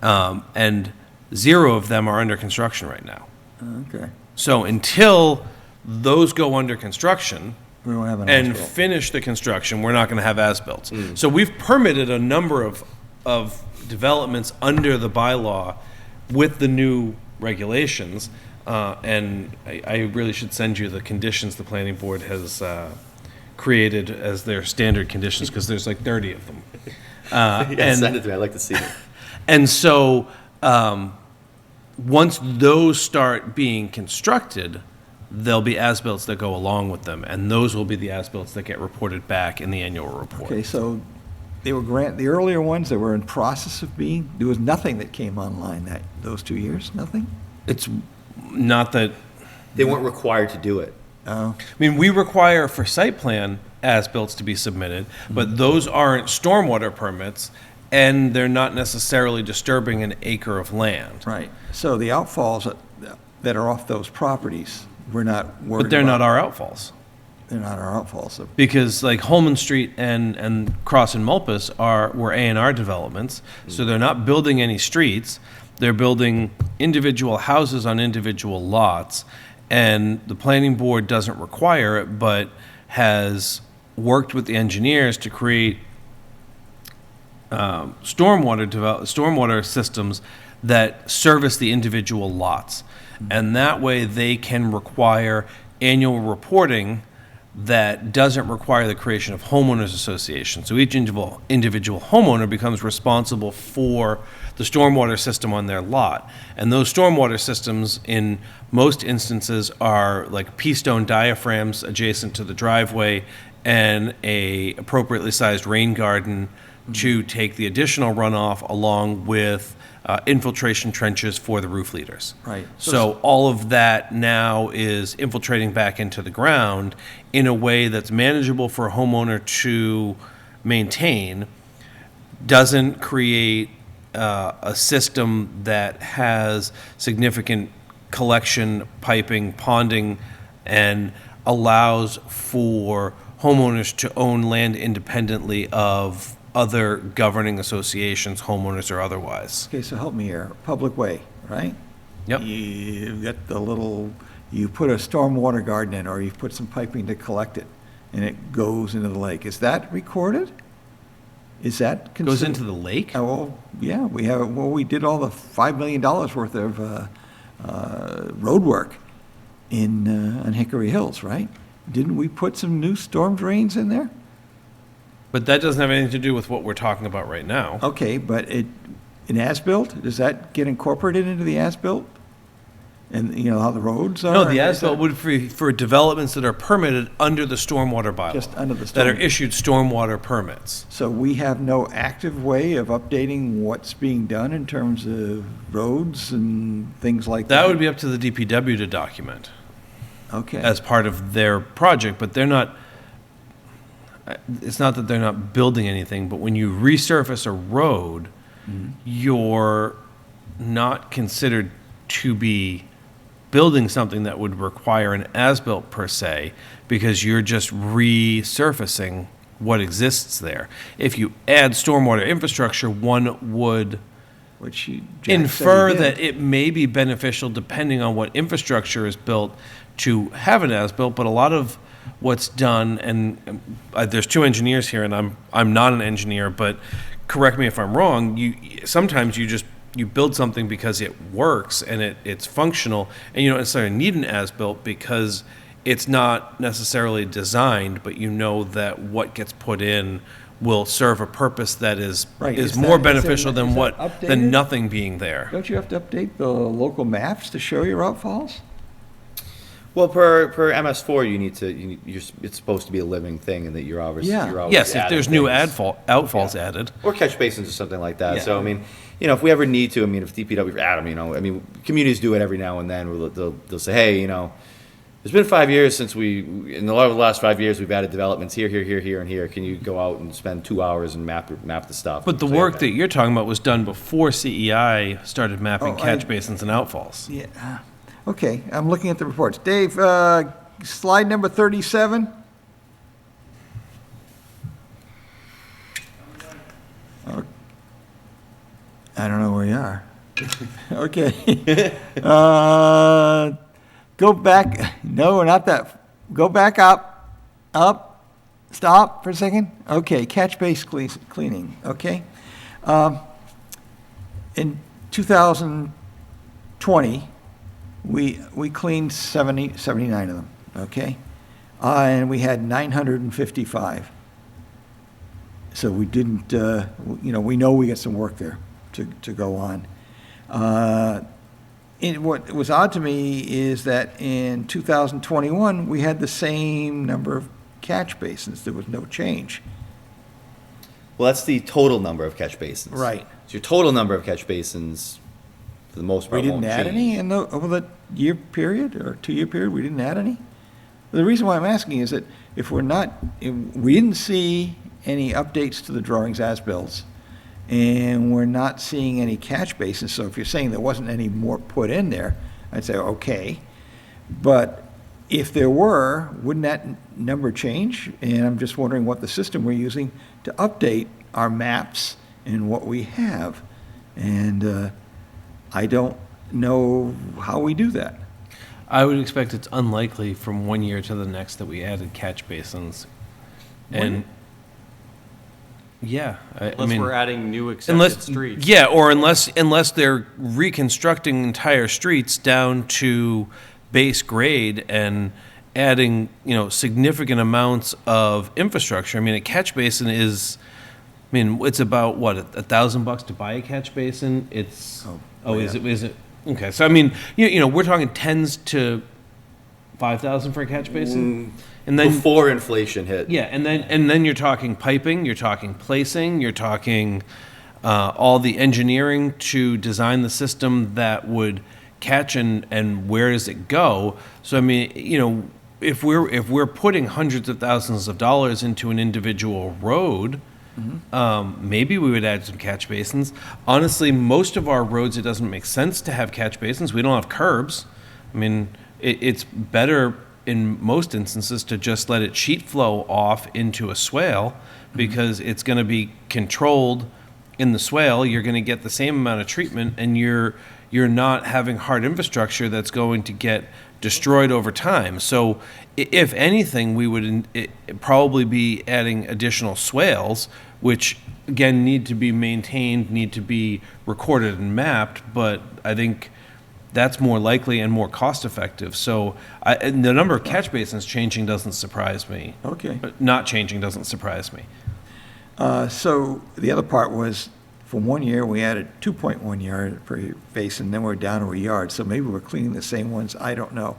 And 0 of them are under construction right now. Okay. So until those go under construction, We don't have an and as-built. finish the construction, we're not going to have as-built. So we've permitted a number of developments under the bylaw with the new regulations, and I really should send you the conditions the planning board has created as their standard conditions, because there's like 30 of them. Yeah, send it to me, I'd like to see it. And so, once those start being constructed, there'll be as-bills that go along with them, and those will be the as-bills that get reported back in the annual report. Okay, so they were the earlier ones that were in process of being, there was nothing that came online those 2 years, nothing? It's not that, They weren't required to do it. Oh, I mean, we require for site plan as-bills to be submitted, but those aren't stormwater permits, and they're not necessarily disturbing an acre of land. right. So the outfalls that are off those properties, we're not worried about. But they're not our outfalls. They're not our outfalls. So Because like Holman Street and Cross and Mulpus were A&R developments, so they're not building any streets. They're building individual houses on individual lots, and the planning board doesn't require it, but has worked with the engineers to create stormwater systems that service the individual lots. And that way they can require annual reporting that doesn't require the creation of homeowners associations. So each individual homeowner becomes responsible for the stormwater system on their lot. And those stormwater systems, in most instances, are like pea stone diaphragms adjacent to the driveway and a appropriately sized rain garden to take the additional runoff, along with infiltration trenches for the roof leaders. Right. So all of that now is infiltrating back into the ground in a way that's manageable for a homeowner to maintain, doesn't create a system that has significant collection, piping, ponding, and allows for homeowners to own land independently of other governing associations, homeowners or otherwise. Okay, so help me here. Public way, right? Yep. You've got the little, you put a stormwater garden in, or you put some piping to collect it, and it goes into the lake. Is that recorded? Is that considered? Goes into the lake? Oh, well, yeah, we did all the $5 million worth of road work on Hickory Hills, right? Didn't we put some new storm drains in there? But that doesn't have anything to do with what we're talking about right now. Okay, but an as-built, does that get incorporated into the as-built? And you know how the roads are? No, the Is that as-built would be for developments that are permitted under the stormwater bylaw. Just under the That are storm. issued stormwater permits. So we have no active way of updating what's being done in terms of roads and things like that? That would be up to the DPW to document Okay. as part of their project, but they're not, it's not that they're not building anything, but when you resurface a road, you're not considered to be building something that would require an as-built per se, because you're just resurfacing what exists there. If you add stormwater infrastructure, one would Which Jack said he infer did. that it may be beneficial, depending on what infrastructure is built, to have an as-built, but a lot of what's done, and there's two engineers here, and I'm not an engineer, but correct me if I'm wrong, sometimes you build something because it works and it's functional, and you don't necessarily need an as-built because it's not necessarily designed, but you know that what gets put in will serve a purpose that is Right. is Is more that- beneficial is than that what updated? than nothing being there. Don't you have to update the local maps to show your outfalls? Well, per MS4, it's supposed to be a living thing, and that you're always Yeah. you're always Yes, if adding there's new things. outfalls added. Or catch basins or something like that. Yeah. So, I mean, if we ever need to, if DPW, Adam, communities do it every now and then. They'll say, hey, there's been 5 years since in the last 5 years, we've added developments here, and here. Can you go out and spend 2 hours and map the stuff? But the Say, work okay. that you're talking about was done before CEI started mapping Oh, catch basins and outfalls. Yeah. Okay, I'm looking at the reports. Dave, slide number 37. I don't know where you are. Okay. Go back, no, not that, go back up, stop for a second. Okay, catch base cleaning, okay? In 2020, we cleaned 79 of them, okay? And we had 955. So we didn't, we know we got some work there to go on. What was odd to me is that in 2021, we had the same number of catch basins. There was no change. Well, that's the total number of catch basins. Right. So your total number of catch basins, for the most We part, didn't won't add change. any over the year period or 2-year period? We didn't add any? The reason why I'm asking is that if we didn't see any updates to the drawings as-bills, and we're not seeing any catch basins, so if you're saying there wasn't any more put in there, I'd say, okay. But if there were, wouldn't that number change? And I'm just wondering what the system we're using to update our maps and what we have. And I don't know how we do that. I would expect it's unlikely from one year to the next that we added catch basins. And, yeah, I Unless mean, we're adding new accepted unless, streets. yeah, or unless they're reconstructing entire streets down to base grade and adding, significant amounts of infrastructure. I mean, a catch basin is, it's about, what, $1,000 to buy a catch basin? It's, is it? Okay, so we're talking tens to 5,000 for a catch basin? And then, Before inflation hit. yeah, and then you're talking piping, you're talking placing, you're talking all the engineering to design the system that would catch and where does it go? So I mean, you know, if we're putting hundreds of thousands of dollars into an individual road, maybe we would add some catch basins. Honestly, most of our roads, it doesn't make sense to have catch basins. We don't have curbs. I mean, it's better in most instances to just let it sheet flow off into a swale because it's going to be controlled in the swale. You're going to get the same amount of treatment, and you're not having hard infrastructure that's going to get destroyed over time. So if anything, we would probably be adding additional swales, which again need to be maintained, need to be recorded and mapped, but I think that's more likely and more cost effective. So and the number of catch basins changing doesn't surprise me. Okay. But not changing doesn't surprise me. So the other part was, for 1 year, we added 2.1 yard per basin, then we're down to a yard. So maybe we're cleaning the same ones, I don't know.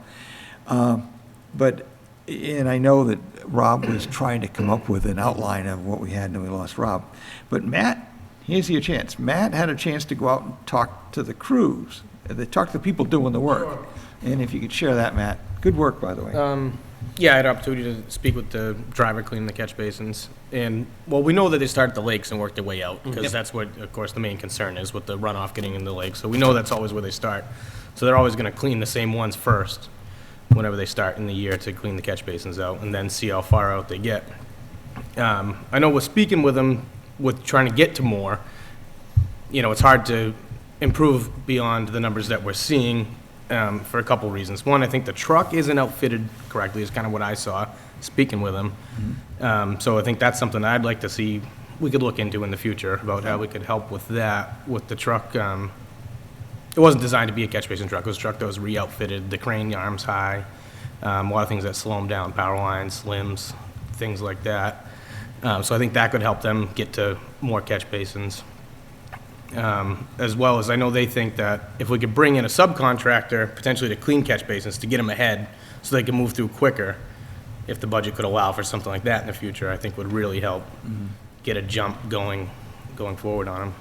And I know that Rob was trying to come up with an outline of what we had, and then we lost Rob. But Matt, here's your chance. Matt had a chance to go out and talk to the crews. They talked to the people doing the work. And if you could share that, Matt. Good work, by the way. Yeah, I had an opportunity to speak with the driver cleaning the catch basins. And, well, we know that they start at the lakes and work their way out, because that's what, of course, the main concern is with the runoff getting in the lake. So we know that's always where they start. So they're always going to clean the same ones first, whenever they start in the year to clean the catch basins out, and then see how far out they get. I know we're speaking with them, with trying to get to more. You know, it's hard to improve beyond the numbers that we're seeing, for a couple reasons. One, I think the truck isn't outfitted correctly, is kind of what I saw speaking with them. So I think that's something I'd like to see we could look into in the future, about how we could help with that, with the truck. It wasn't designed to be a catch basin truck. It was a truck that was re-outfitted, the crane arms high, a lot of things that slow them down, power lines, limbs, things like that. So I think that could help them get to more catch basins. As well as I know they think that if we could bring in a subcontractor, potentially to clean catch basins, to get them ahead so they can move through quicker, if the budget could allow for something like that in the future, I think would really help get a jump going forward on them.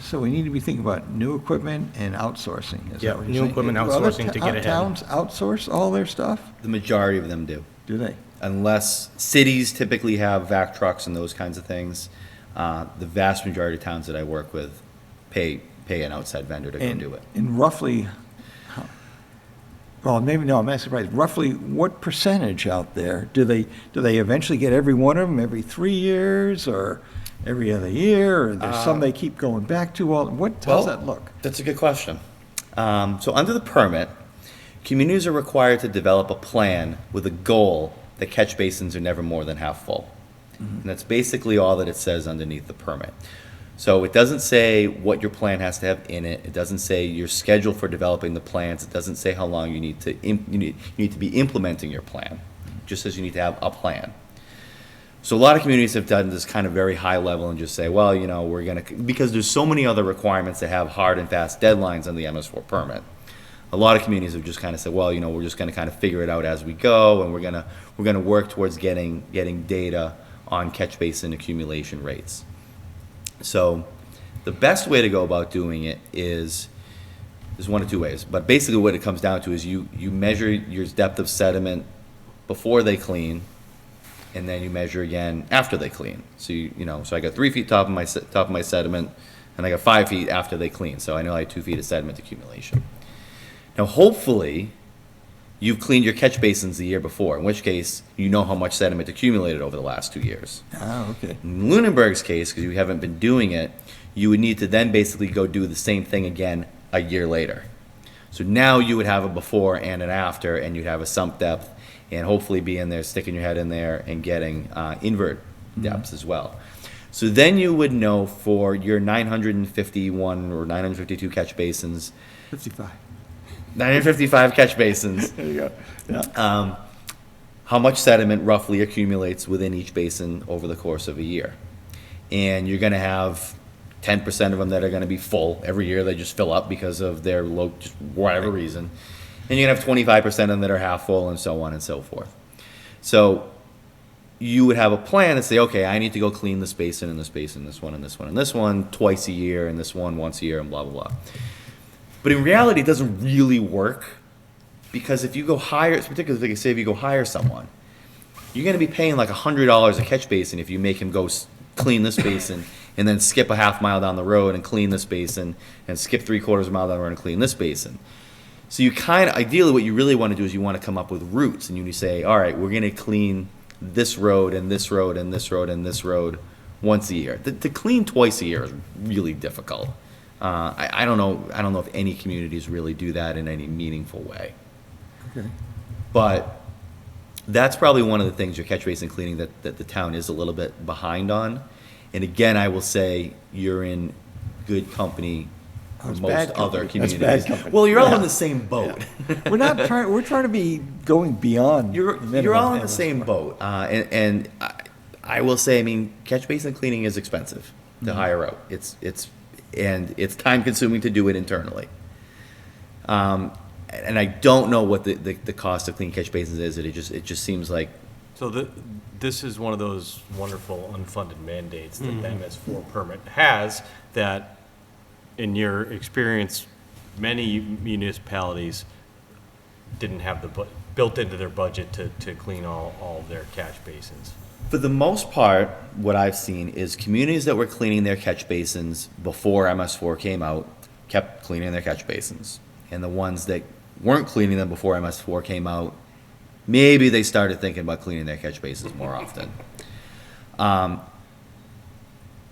So we need to be thinking about new equipment and outsourcing. Is Yeah, that what you're new saying? equipment Do other outsourcing to get ahead. Towns outsource all their stuff? The majority of them do. Do they? Unless cities typically have vac trucks and those kinds of things, the vast majority of towns that I work with pay an outside vendor to go do it. And roughly, well, maybe, no, I'm not surprised. Roughly what percentage out there? Do they eventually get every one of them every 3 years or every other year? Or there's some they keep going back to? How's that look? That's a good question. So under the permit, communities are required to develop a plan with a goal that catch basins are never more than half full. And that's basically all that it says underneath the permit. So it doesn't say what your plan has to have in it. It doesn't say your schedule for developing the plans. It doesn't say how long you need to be implementing your plan. It just says you need to have a plan. So a lot of communities have done this kind of very high level and just say, well, you know, we're going to, because there's so many other requirements that have hard and fast deadlines on the MS4 permit. A lot of communities have just kind of said, well, you know, we're just going to kind of figure it out as we go, and we're going to work towards getting data on catch basin accumulation rates. So the best way to go about doing it is, there's one of two ways, but basically what it comes down to is you measure your depth of sediment before they clean, and then you measure again after they clean. So so I got 3 feet top of my sediment, and I got 5 feet after they clean. So I know I had 2 feet of sediment accumulation. Now, hopefully, you've cleaned your catch basins the year before, in which case you know how much sediment accumulated over the last 2 years. Oh, okay. In Lunenburg's case, because you haven't been doing it, you would need to then basically go do the same thing again a year later. So now you would have a before and an after, and you'd have a sump depth, and hopefully be in there, sticking your head in there and getting invert depths as well. So then you would know for your 951 or 952 catch basins, 55. 955 catch basins, There you go. Yeah. how much sediment roughly accumulates within each basin over the course of a year. And you're going to have 10% of them that are going to be full every year. They just fill up because of their low, just whatever reason. And you're gonna have 25% of them that are half full and so on and so forth. So you would have a plan and say, okay, I need to go clean this basin and this basin, this one and this one and this one twice a year and this one once a year and blah, blah, blah. But in reality, it doesn't really work, because if you go hire, it's particularly say if you go hire someone, you're gonna be paying like $100 a catch basin if you make him go clean this basin and then skip a half mile down the road and clean this basin and skip 3/4 of a mile down the road and clean this basin. So you kind of, ideally what you really want to do is you want to come up with routes, and you say, all right, we're going to clean this road and this road and this road and this road once a year. To clean twice a year is really difficult. I don't know if any communities really do that in any meaningful way. Okay. But that's probably one of the things, your catch basin cleaning, that the town is a little bit behind on. And again, I will say you're in good company for That's most bad other company. That's communities. bad company. Well, you're all Yeah. in the same boat. We're trying to be going beyond. the You're minimum all in the and same boat. And I will say, I mean, catch basin cleaning is expensive to hire out. It's time consuming to do it internally. And I don't know what the cost of cleaning catch basins is. It just seems like, So this is one of those wonderful unfunded mandates that the MS4 permit has, that in your experience, many municipalities didn't have built into their budget to clean all of their catch basins. for the most part, what I've seen is communities that were cleaning their catch basins before MS4 came out kept cleaning their catch basins. And the ones that weren't cleaning them before MS4 came out, maybe they started thinking about cleaning their catch basins more often.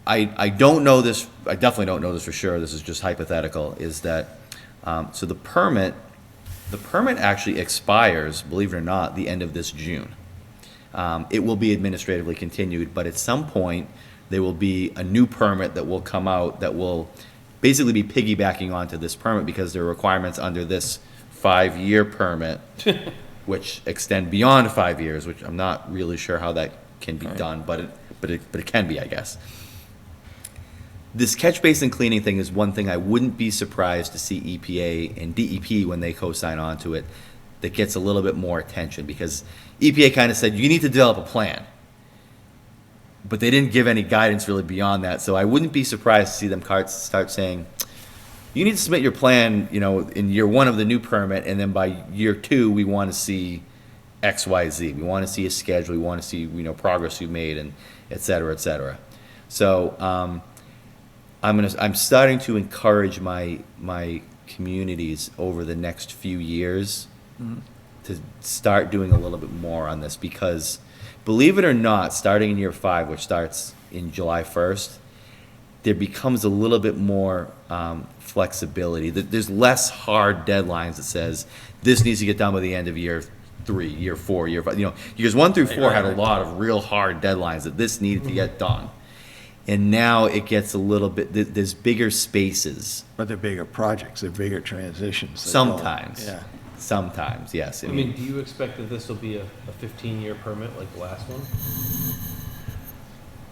I don't know this, I definitely don't know this for sure, this is just hypothetical, is that, so the permit actually expires, believe it or not, the end of this June. It will be administratively continued, but at some point, there will be a new permit that will come out that will basically be piggybacking onto this permit, because there are requirements under this 5-year permit, which extend beyond 5 years, which I'm not really sure how that can be done, but it can be, I guess. This catch basin cleaning thing is one thing I wouldn't be surprised to see EPA and DEP, when they co-sign onto it, that gets a little bit more attention, because EPA kind of said, you need to develop a plan. But they didn't give any guidance really beyond that, so I wouldn't be surprised to see them start saying, you need to submit your plan, in year 1 of the new permit, and then by year 2, we want to see X, Y, Z. We want to see a schedule, we want to see, progress you've made, and et cetera, et cetera. So, I'm starting to encourage my communities over the next few years to start doing a little bit more on this, because believe it or not, starting in year 5, which starts in July 1st, there becomes a little bit more flexibility. There's less hard deadlines that says this needs to get done by the end of year 3, year 4, year 5. Years 1 through 4 had a lot of real hard deadlines that this needed to get done. And now it gets a little bit, there's bigger spaces. But they're bigger projects, they're bigger transitions. Sometimes. Yeah. Sometimes, yes. I mean, do you expect that this will be a 15-year permit like the last one?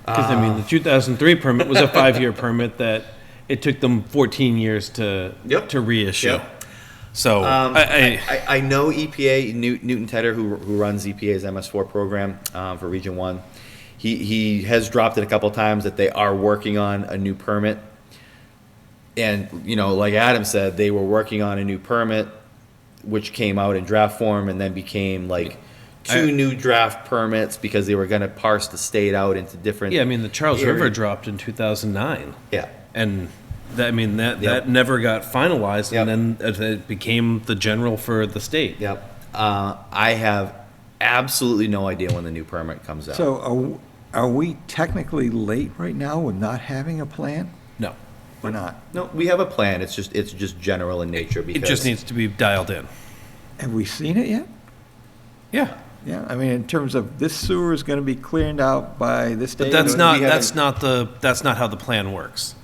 Because, the 2003 permit was a 5-year permit that it took them 14 years to reissue. Yep. So, I know EPA, Newton Tedder, who runs EPA's MS4 program for Region 1, he has dropped it a couple times that they are working on a new permit. And, like Adam said, they were working on a new permit, which came out in draft form and then became like 2 new draft permits, because they were going to parse the state out into different. yeah, the Charles River areas. dropped in 2009. Yeah. And that never got finalized, Yep. and then it became the general for the state. Yep. I have absolutely no idea when the new permit comes out. So are we technically late right now with not having a plan? No, We're not. No, we have a plan. It's just general in nature, it because just needs to be dialed in. Have we seen it yet? Yeah, Yeah, in terms of this sewer is gonna be cleared out by this date? but we that's not how the plan works.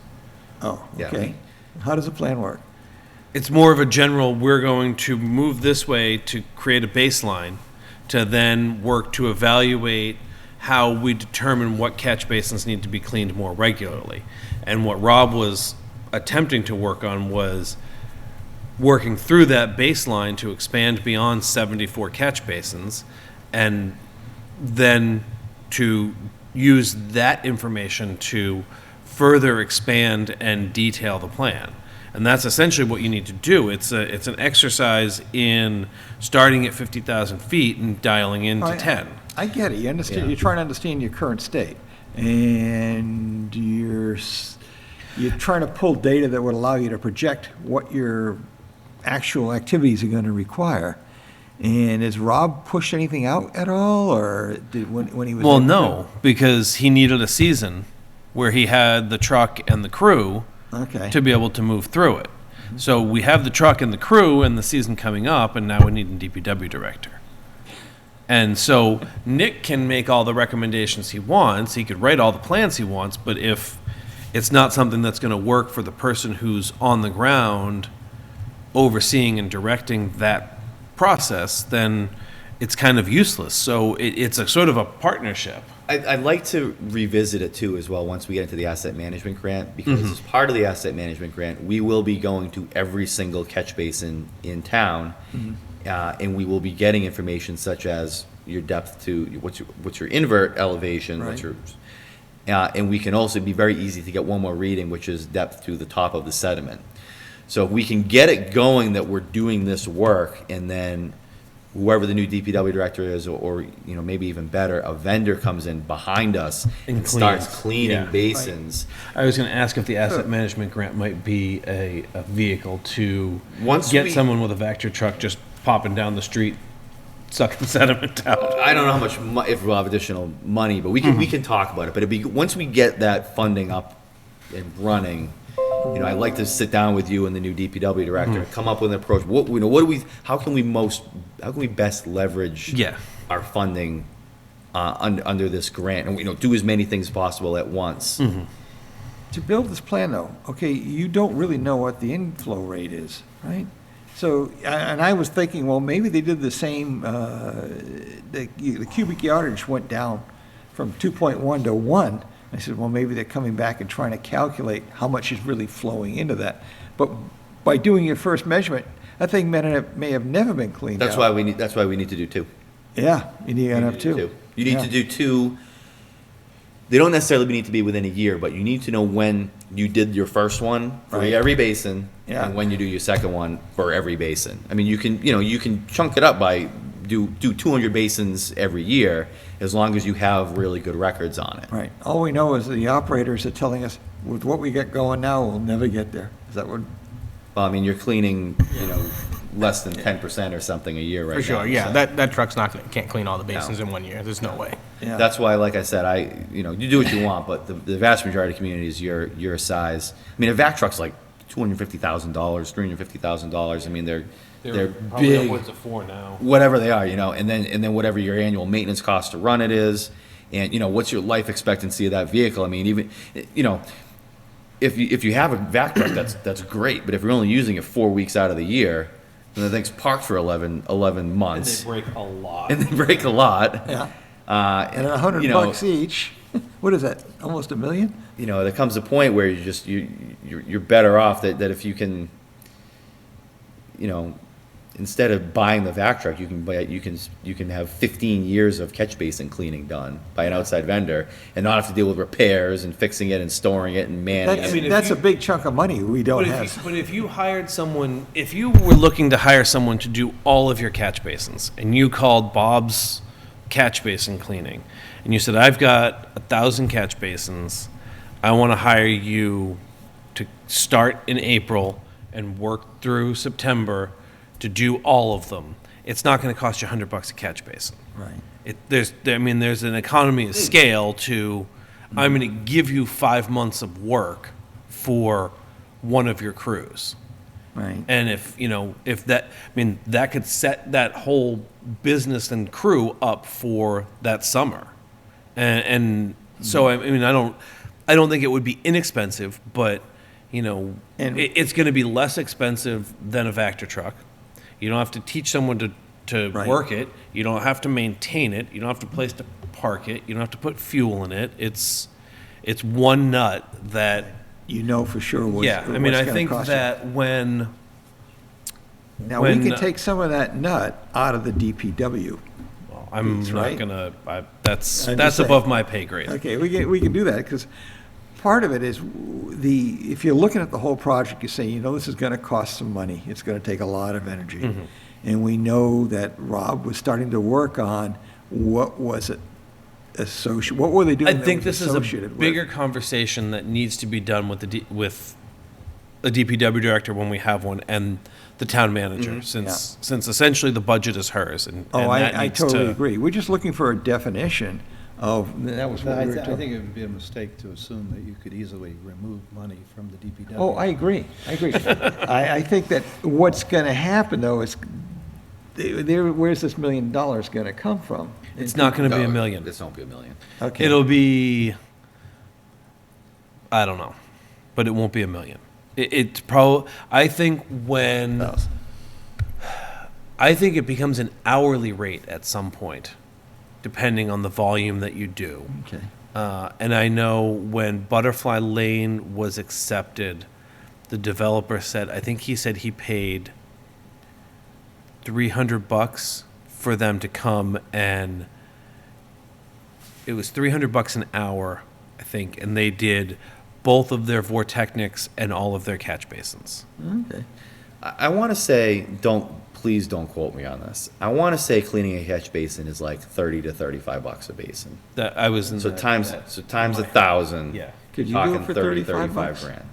Oh, Yeah. okay. How does the plan work? It's more of a general, we're going to move this way to create a baseline, to then work to evaluate how we determine what catch basins need to be cleaned more regularly. And what Rob was attempting to work on was working through that baseline to expand beyond 74 catch basins, and then to use that information to further expand and detail the plan. And that's essentially what you need to do. It's an exercise in starting at 50,000 feet and dialing into 10. I get it. You understand. Yeah. You're trying to understand your current state, and you're trying to pull data that would allow you to project what your actual activities are going to require. And has Rob pushed anything out at all, or when he was? Well, no, because he needed a season where he had the truck and the crew Okay. to be able to move through it. So we have the truck and the crew and the season coming up, and now we need a DPW director. And so Nick can make all the recommendations he wants, he could write all the plans he wants, but if it's not something that's going to work for the person who's on the ground overseeing and directing that process, then it's kind of useless. So it's a sort of a partnership. I'd like to revisit it too as well once we get into the asset management grant, because as part of the asset management grant, we will be going to every single catch basin in town, and we will be getting information such as your depth to what's your invert elevation, what's your, and we can also be very easy to get one more reading, which is depth to the top of the sediment. So if we can get it going that we're doing this work, and then whoever the new DPW director is, or maybe even better, a vendor comes in behind us and starts cleans. cleaning Yeah. basins. I was going to ask if the asset management grant might be a vehicle to Once get we- someone with a Vector truck just popping down the street, sucking sediment out. I don't know how much if we'll have additional money, but we can talk about it. But once we get that funding up and running, I'd like to sit down with you and the new DPW director and come up with an approach. How can we best leverage Yeah. our funding under this grant, and do as many things as possible at once. To build this plan, though, okay, you don't really know what the inflow rate is, right? So, and I was thinking, well, maybe they did the same, the cubic yardage went down from 2.1 to 1. I said, well, maybe they're coming back and trying to calculate how much is really flowing into that. But by doing your first measurement, that thing may have never been cleaned out. That's why we need to do two. Yeah, you need to You have need to do two. You need to do two. They don't necessarily need to be within a year, but you need to know when you did your first one for Right. every basin, Yeah. and when you do your second one for every basin. I mean, you can chunk it up by do 200 basins every year, as long as you have really good records on it. Right. All we know is the operators are telling us, with what we got going now, we'll never get there. Is that what? Well, I mean, you're cleaning, less than 10% or something a year right now. For sure, yeah, so. that truck's can't clean all the basins in 1 year, there's no way. Yeah. That's why, like I said, you do what you want, but the vast majority of communities your size. I mean, a vac truck's like $250,000, $350,000. I mean, they're probably big, upwards of 4 now. whatever they are, and then whatever your annual maintenance cost to run it is, and what's your life expectancy of that vehicle. I mean, even if you have a vac truck, that's great, but if you're only using it 4 weeks out of the year, then the thing's parked for 11 And months. they break a lot. And they break a lot. Yeah. And you know, $100 each, what is that, almost $1 million? There comes a point where you're better off that if you can, instead of buying the vac truck, you can have 15 years of catch basin cleaning done by an outside vendor, and not have to deal with repairs and fixing it and storing it and manning That's, it. if that's you- a big chunk of money we don't have. But if you hired someone, if you were looking to hire someone to do all of your catch basins, and you called Bob's catch basin cleaning, and you said, I've got 1,000 catch basins, I want to hire you to start in April and work through September to do all of them, it's not going to cost you $100 a catch basin. Right. There's an economy of scale to, I'm going to give you 5 months of work for one of your crews. Right. And that could set that whole business and crew up for that summer. And so, I don't think it would be inexpensive, but, it's going to be less expensive than a Vector truck. You don't have to teach someone to Right. work it. You don't have to maintain it. You don't have to place to park it. You don't have to put fuel in it. It's one nut that You know for sure what's yeah, what's I mean, I gonna think cost you. that when Now, we When, can take some of that nut out of the DPW. Well, I'm That's not right. gonna, that's I'm just above saying. my pay grade. Okay, we can do that, because part of it is if you're looking at the whole project, you say, this is gonna cost some money, it's gonna take a lot of energy. Mm-hmm. And we know that Rob was starting to work on, what was it what were they doing I that think was this is a associated with? bigger conversation that needs to be done with with a DPW director when we have one, and the town manager, since essentially the budget is hers, and Oh, that I needs totally to- agree. We're just looking for a definition of, that was what I we were thi- I talking. think it would be a mistake to assume that you could easily remove money from the DPW. Oh, I agree. I think that what's gonna happen, though, is, where's this $1 million gonna come from? It's not gonna be No, a million. This won't be a million. Okay. It'll be, I don't know, but it won't be a million. I think I think it becomes an hourly rate at some point, depending on the volume that you do. Okay. And I know when Butterfly Lane was accepted, the developer said, I think he said he paid $300 for them to come, and it was $300 an hour, I think, and they did both of their vortechnics and all of their catch basins. Okay. I want to say, please don't quote me on this. I want to say cleaning a catch basin is like $30 to $35 a basin. That I was in. So that- times that- 1,000. Yeah. Could you do it talking for 30, 35 35 bucks? grand.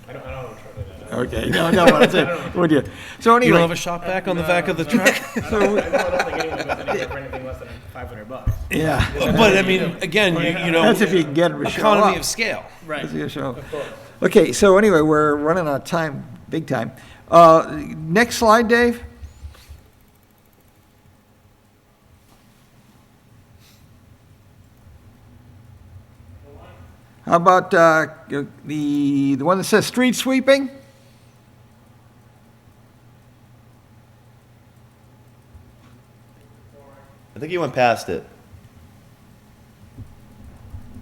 I don't know what that. Okay, no, that's it. Would you? So You don't anyway, have a shop back on the back of the truck? I don't think anyone goes anywhere for anything less than $500. yeah, But I mean, again, you know, that's if you can get them to show economy up. of scale. Right. That's your show. Okay, so anyway, we're running out of time, big time. Next slide, Dave. How about the one that says street sweeping? I think you went past it.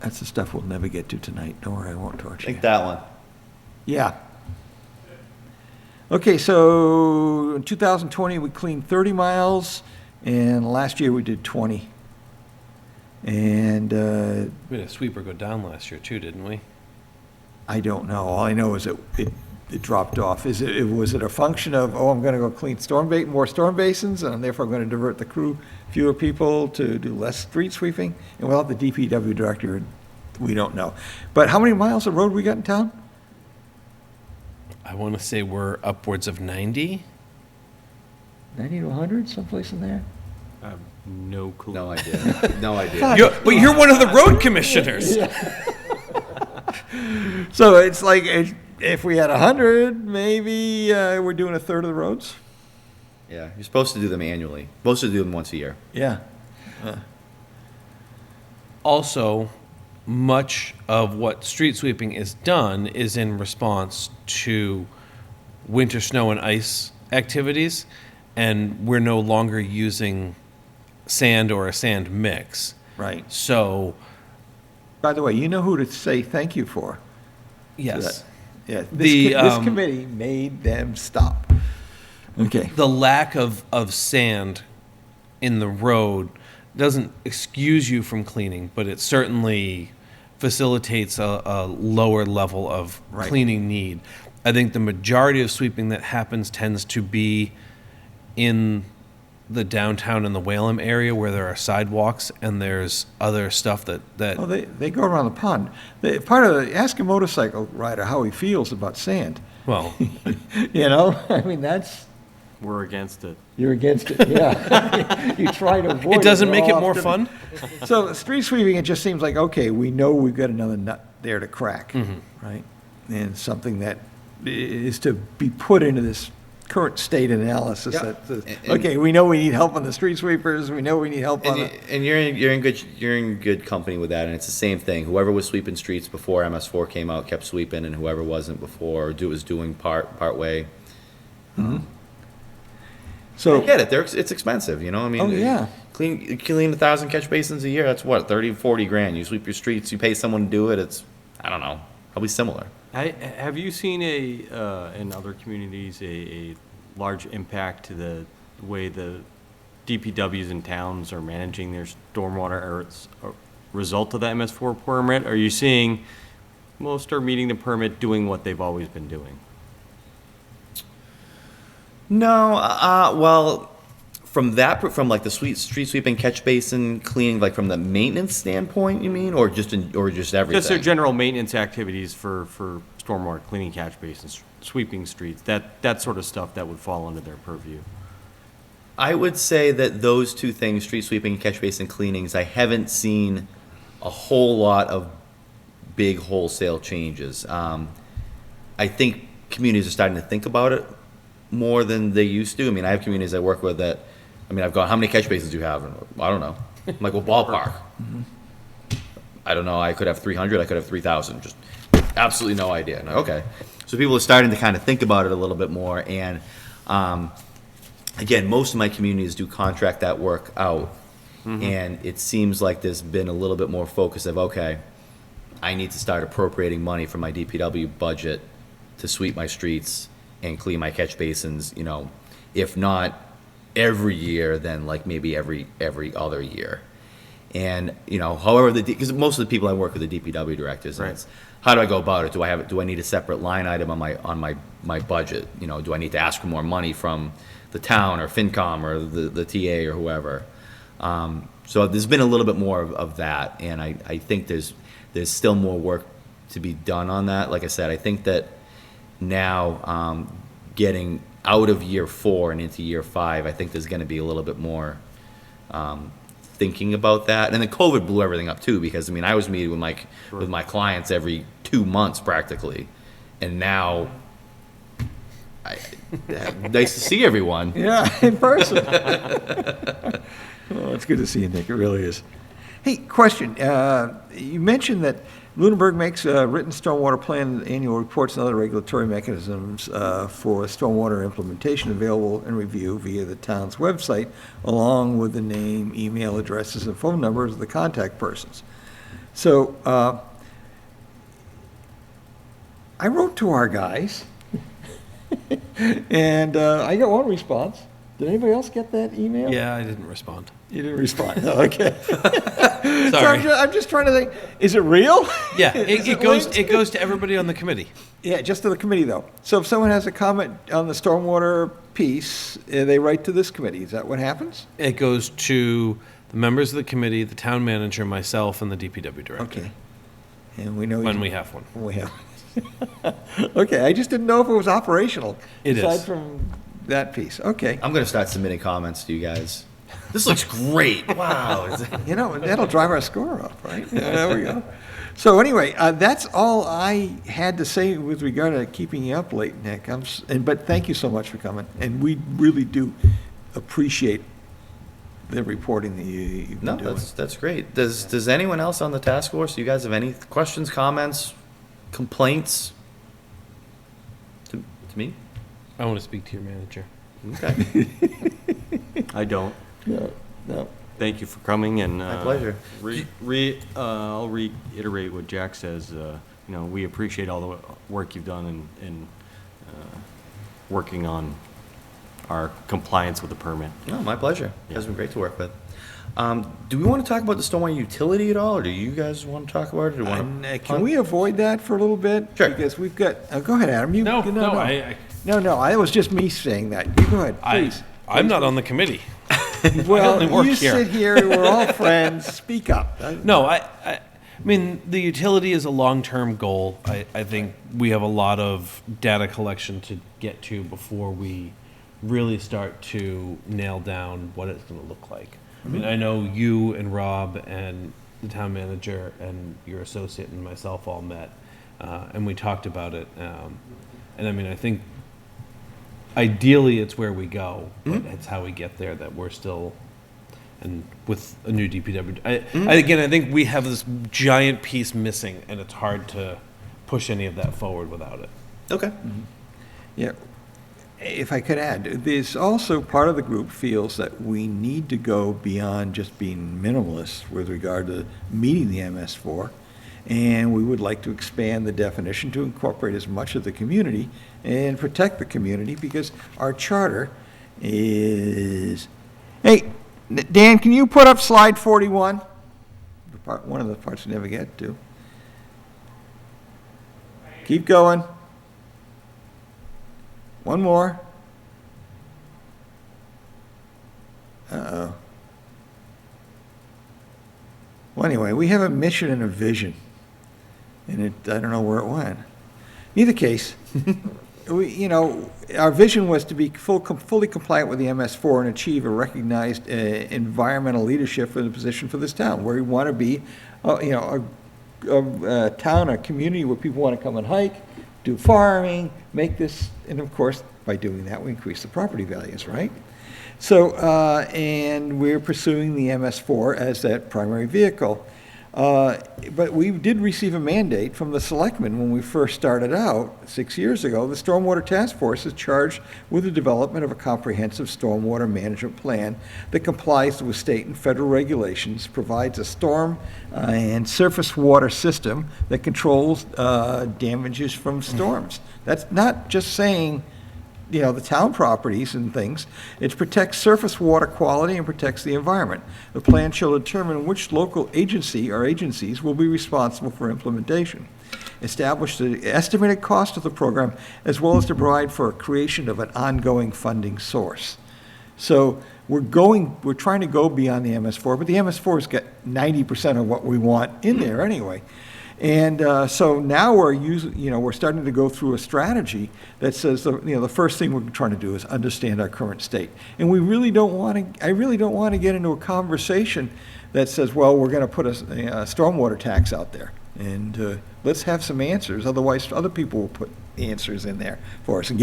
That's the stuff we'll never get to tonight. Don't worry, I won't I torture you. think that one. Yeah. Okay, so in 2020, we cleaned 30 miles, and last year we did 20. And We had a sweeper go down last year too, didn't we? I don't know. All I know is it dropped off. Was it a function of, I'm going to go clean more storm basins, and I'm therefore going to divert the crew, fewer people to do less street sweeping? And without the DPW director, we don't know. But how many miles of road we got in town? I want to say we're upwards of 90. 90 to 100, someplace in there? I have no clue. No idea. No idea. But you're one of the road commissioners. So it's like, if we had 100, maybe we're doing a third of the roads? Yeah, you're supposed to do them annually. Supposed to do them once a year. Yeah. Also, much of what street sweeping is done is in response to winter snow and ice activities, and we're no longer using sand or a sand mix. Right. So, By the way, you know who to say thank you for? yes. Yeah, The, this committee made them stop. Okay. The lack of sand in the road doesn't excuse you from cleaning, but it certainly facilitates a lower level of Right. cleaning need. I think the majority of sweeping that happens tends to be in the downtown and the Whalum area where there are sidewalks and there's other stuff that Well, they go around the pond. Ask a motorcycle rider how he feels about sand. well, I mean, We're against it. you're against it, yeah. You try to avoid it. it doesn't make it all more often. fun. So street sweeping, it just seems like, okay, we know we've got another nut there to crack, right? And something that is to be put into this current state analysis Yeah. that says, And- okay, we know we need help on the street sweepers, we know we need help on And, the, and you're in good company with that, and it's the same thing. Whoever was sweeping streets before MS4 came out kept sweeping, and whoever wasn't before was doing part way. I so, get it. It's expensive, I mean. Oh, yeah. Clean 1,000 catch basins a year. That's what, 30, 40 grand. You sweep your streets. You pay someone to do it. It's, I don't know, probably similar. Have you seen in other communities, a large impact to the way the DPWs and towns are managing their stormwater, or it's a result of the MS4 permit? Are you seeing most are meeting the permit, doing what they've always been doing? No, well, from like the street sweeping, catch basin cleaning, like from the maintenance standpoint, you mean, or just everything? Just their general maintenance activities for stormwater, cleaning catch basins, sweeping streets, that sort of stuff that would fall under their purview. I would say that those two things, street sweeping and catch basin cleanings, I haven't seen a whole lot of big wholesale changes. I think communities are starting to think about it more than they used to. I mean, I have communities I work with that, I mean, I've gone, how many catch basins do you have? And I don't know. I'm like, well, ballpark. I don't know. I could have 300. I could have 3,000. Just absolutely no idea. And okay. So people are starting to kind of think about it a little bit more. And again, most of my communities do contract that work out. And it seems like there's been a little bit more focus of, okay, I need to start appropriating money from my DPW budget to sweep my streets and clean my catch basins, you know, if not every year, then like maybe every other year. And, you know, however, because most of the people I work with are DPW directors, and it's, how do I go about it? Do I need a separate line item on my budget? You know, do I need to ask for more money from the town or FinCom or the TA or whoever? So there's been a little bit more of that, and I think there's still more work to be done on that. Like I said, I think that now, getting out of year 4 and into year 5, I think there's going to be a little bit more thinking about that. And then COVID blew everything up too, because I mean, I was meeting with my clients every 2 months practically, and now nice to see everyone. Yeah, in person. Oh, it's good to see you, Nick. It really is. Hey, question. You mentioned that Lunenburg makes a written stormwater plan, annual reports, and other regulatory mechanisms for stormwater implementation available and review via the town's website, along with the name, email addresses, and phone numbers of the contact persons. So I wrote to our guys, and I got one response. Did anybody else get that email? Yeah, I didn't respond. You didn't respond. Oh, okay. Sorry. So I'm just trying to think, is it real? Yeah, Is it goes linked? it goes to everybody on the committee. Yeah, just to the committee, though. So if someone has a comment on the stormwater piece, they write to this committee. Is that what happens? It goes to the members of the committee, the town manager, myself, and the DPW director. Okay. And we know When we have one. we have. Okay, I just didn't know if it was operational. It is. Aside from that piece. Okay. I'm gonna start submitting comments to you guys. This looks great. Wow. You know, that'll drive our score up, right? Yeah, there we go. So anyway, that's all I had to say with regard to keeping you up late, Nick. But thank you so much for coming, and we really do appreciate the reporting that you've No, been doing. that's great. Does anyone else on the task force, you guys have any questions, comments, complaints? To me? I want to speak to your manager. Okay. I don't. No. Thank you for coming, and My pleasure. I'll reiterate what Jack says. You know, we appreciate all the work you've done in working on our compliance with the permit. No, my pleasure. Yeah. It's been great to work with. Do we want to talk about the stormwater utility at all, or do you guys want to talk about it? Or Can we avoid that for a little bit? Sure. Because we've got, go ahead, Adam. No, It was just me saying that. You go ahead, please. I'm not on the committee. Well, only work you here. sit here, we're all friends, speak up. No, I mean, the utility is a long-term goal. I think we have a lot of data collection to get to before we really start to nail down what it's going to look like. I mean, I know you and Rob and the town manager and your associate and myself all met, and we talked about it. And I mean, I think ideally it's where we go, but it's how we get there that we're still, and with a new DPW. I think we have this giant piece missing, and it's hard to push any of that forward without it. Okay. Yeah. If I could add, there's also part of the group feels that we need to go beyond just being minimalist with regard to meeting the MS4 And we would like to expand the definition to incorporate as much of the community and protect the community, because our charter is, hey, Dan, can you put up slide 41? One of the parts we never get to. Keep going. One more. Uh-oh. Well, anyway, we have a mission and a vision, and I don't know where it went. In either case, our vision was to be fully compliant with the MS4 and achieve a recognized environmental leadership for the position for this town, where we want to be, a town, a community where people want to come and hike, do farming, make this, and of course, by doing that, we increase the property values, right? So, and we're pursuing the MS4 as that primary vehicle. But we did receive a mandate from the selectmen when we first started out 6 years ago. The Stormwater Task Force is charged with the development of a comprehensive stormwater management plan that complies with state and federal regulations, provides a storm and surface water system that controls damages from storms. That's not just saying, the town properties and things. It protects surface water quality and protects the environment. The plan shall determine which local agency or agencies will be responsible for implementation. Establish the estimated cost of the program, as well as to provide for a creation of an ongoing funding source. So we're trying to go beyond the MS4, but the MS4's got 90% of what we want in there anyway. And so now we're starting to go through a strategy that says, the first thing we're trying to do is understand our current state. And I really don't want to get into a conversation that says, well, we're going to put a stormwater tax out there. And let's have some answers, otherwise other people will put answers in there for us and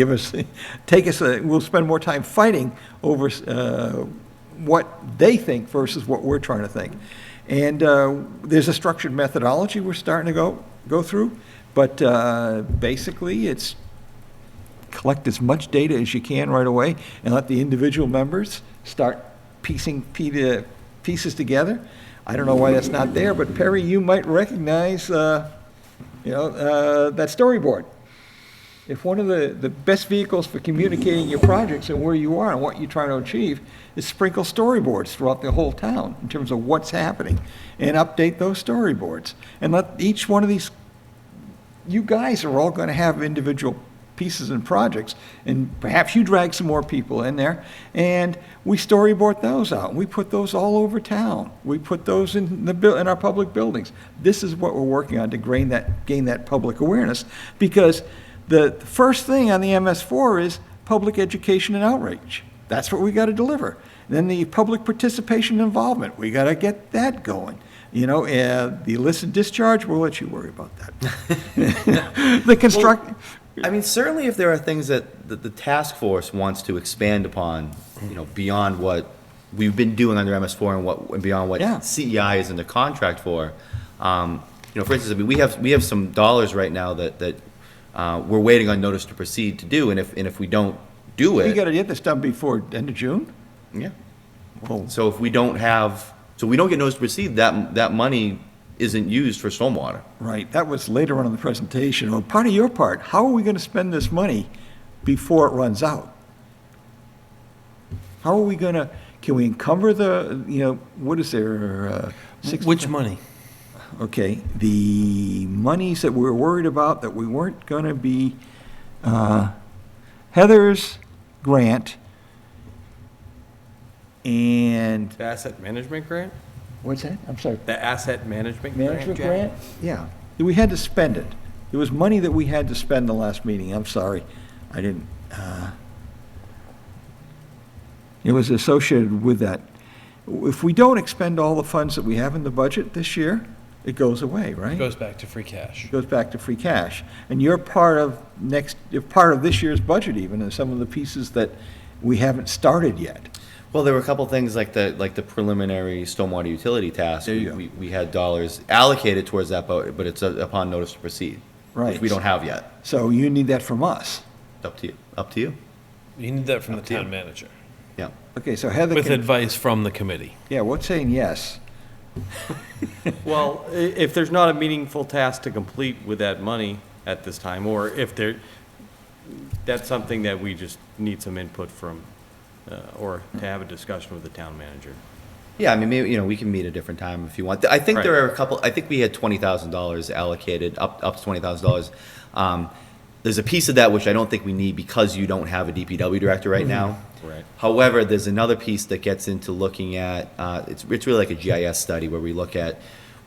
we'll spend more time fighting over what they think versus what we're trying to think. And there's a structured methodology we're starting to go through, but basically it's collect as much data as you can right away and let the individual members start piecing pieces together. I don't know why that's not there, but Perry, you might recognize that storyboard. If one of the best vehicles for communicating your projects and where you are and what you're trying to achieve is sprinkle storyboards throughout the whole town in terms of what's happening, and update those storyboards. And let each one of these, you guys are all going to have individual pieces and projects, and perhaps you drag some more people in there, and we storyboard those out. We put those all over town. We put those in our public buildings. This is what we're working on to gain that public awareness, because the first thing on the MS4 is public education and outreach. That's what we got to deliver. Then the public participation and involvement, we got to get that going. The illicit discharge, we'll let you worry about that. Certainly if there are things that the task force wants to expand upon, beyond what we've been doing under MS4 and beyond what CEI is in the contract for. For instance, we have some dollars right now that we're waiting on notice to proceed to do, and if we don't do it, we got to get this done before end of June. Yeah. Well, So if we don't get notice to proceed, that money isn't used for stormwater. right. That was later on in the presentation. Or part of your part. How are we going to spend this money before it runs out? How are we going to? Can we encumber what is there? Which money? Okay, the monies that we're worried about that we weren't going to be, Heather's grant and, The asset management grant? what's that? I'm sorry. The asset management Management Jack? grant? Yeah. We had to spend it. There was money that we had to spend the last meeting. I'm sorry. I didn't, it was associated with that. If we don't expend all the funds that we have in the budget this year, it goes away, right? It goes back to free cash. It goes back to free cash. And you're part of this year's budget even, and some of the pieces that we haven't started yet. Well, there were a couple things like the preliminary stormwater utility task. There you go. We had dollars allocated towards that, but it's upon notice to proceed. Right. Which we don't have yet. So you need that from us. Up to you. Up to you. You need that from the to you. town manager, Yeah. Okay, so Heather with can, advice from the committee. yeah, what's saying yes? Well, if there's not a meaningful task to complete with that money at this time, or if there, that's something that we just need some input from, or to have a discussion with the town manager. Yeah, I mean, maybe, we can meet a different time if you want. I think there Right. are a couple, I think we had $20,000 allocated, up to $20,000. There's a piece of that which I don't think we need because you don't have a DPW director right now. Right. However, there's another piece that gets into looking at, it's really like a GIS study where we look at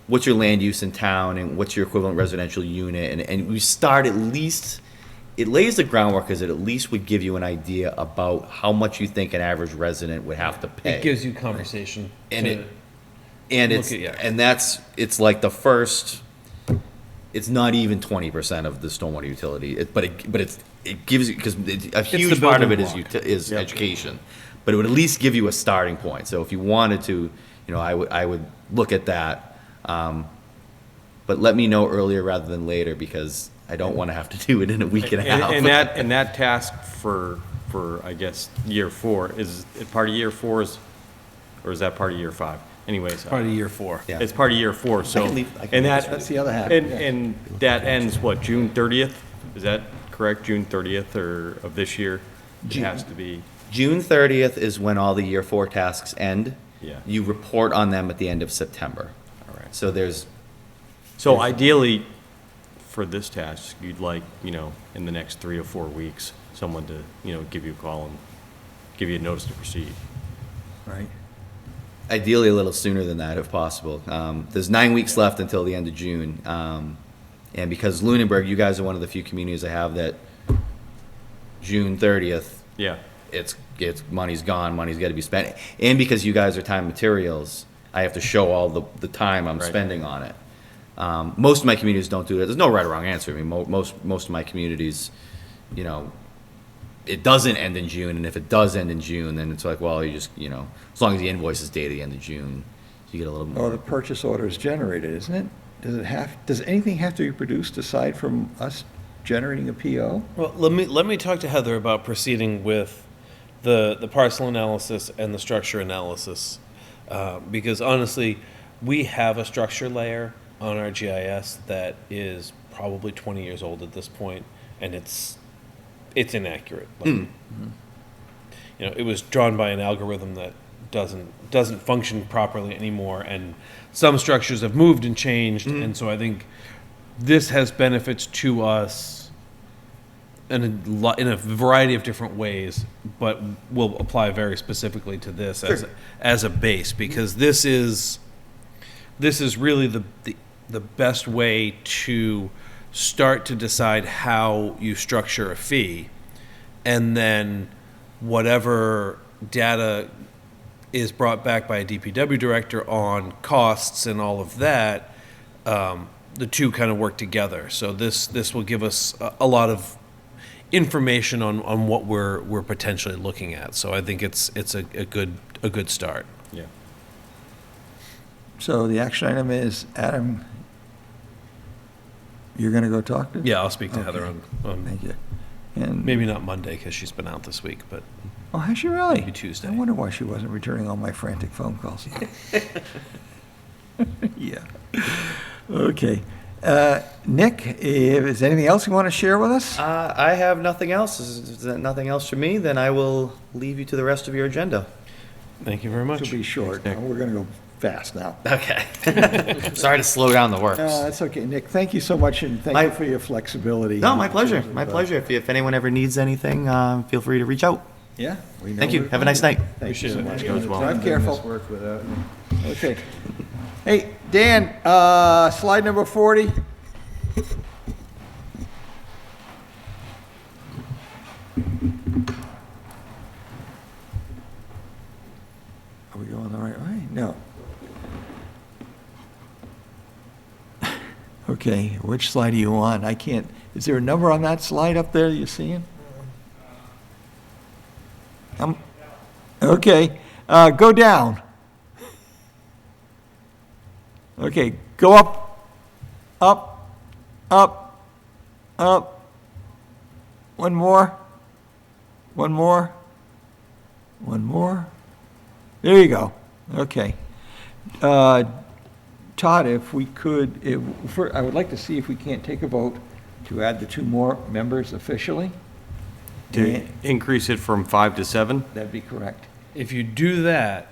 what's your land use in town and what's your equivalent residential unit, and we start at least, it lays the groundwork because it at least would give you an idea about how much you think an average resident would have to pay. It gives you conversation. And to- it, and look it's, at- yeah. and that's, it's like the first, it's not even 20% of the stormwater utility, but it gives you, because a huge part of it building block. is education. But it would at least give you a starting point. So if you wanted to, I would look at that. But let me know earlier rather than later, because I don't want to have to do it in a week and a half. And that task for, I guess, year 4, is it part of year 4, or is that part of year 5? Anyways. Part of year 4. Yeah. It's part of year 4, so. I can leave And this that, That's the other half. and that ends, what, June 30th? Is that correct? June 30th or of this year? It has to be, June 30th is when all the year 4 tasks end. Yeah. You report on them at the end of September. all right. So there's, So ideally, for this task, you'd like, in the next 3 or 4 weeks, someone to, give you a call and give you a notice to proceed. Right. ideally a little sooner than that if possible. There's 9 weeks left until the end of June. And because Lunenburg, you guys are one of the few communities I have that June 30th, Yeah. it's money's gone, money's got to be spent. And because you guys are time and materials, I have to show all the time I'm Right. spending on it. Most of my communities don't do that. There's no right or wrong answer. I mean, most of my communities, it doesn't end in June, and if it does end in June, then it's like, well, you just, as long as the invoice is dated the end of June, you get a little Or more. the purchase order is generated, isn't it? Does anything have to be produced aside from us generating a PO? Well, let me talk to Heather about proceeding with the parcel analysis and the structure analysis, because honestly, we have a structure layer on our GIS that is probably 20 years old at this point, and it's inaccurate. Like, it was drawn by an algorithm that doesn't function properly anymore, and some structures have moved and changed, and so I think this has benefits to us in a variety of different ways, but will apply very specifically to this as a base, because this is really the best way to start to decide how you structure a fee, and then whatever data is brought back by a DPW director on costs and all of that, the two kind of work together. So this will give us a lot of information on what we're potentially looking at. So I think it's a good start. Yeah. So the action item is, Adam, you're going to go talk to? Yeah, I'll speak to Okay. Heather on Thank you. And maybe not Monday because she's been out this week, but Oh, has she really? Maybe Tuesday. I wonder why she wasn't returning all my frantic phone calls. Yeah. Okay. Nick, is there anything else you want to share with us? I have nothing else. Is there nothing else for me? Then I will leave you to the rest of your agenda. thank you very much. To be short. We're going to go fast now. Okay. Sorry to slow down the works. No, that's okay, Nick. Thank you so much, and thank My- you for your flexibility. No, my pleasure. In terms of, My pleasure. If anyone ever needs anything, feel free to reach out. Yeah. we know Thank you. where to Have a find nice night. Thank you so much. You as well. Drive Done this careful. work without you. Okay. Hey, Dan, slide number 40. Are we going the right way? No. Okay, which slide are you on? I can't, is there a number on that slide up there you're seeing? Okay, go down. Okay, go up, up, up, up. One more. One more. One more. There you go. Okay. Todd, if we could, I would like to see if we can't take a vote to add the 2 more members officially. To And increase it from 5 to 7? that'd be correct. If you do that,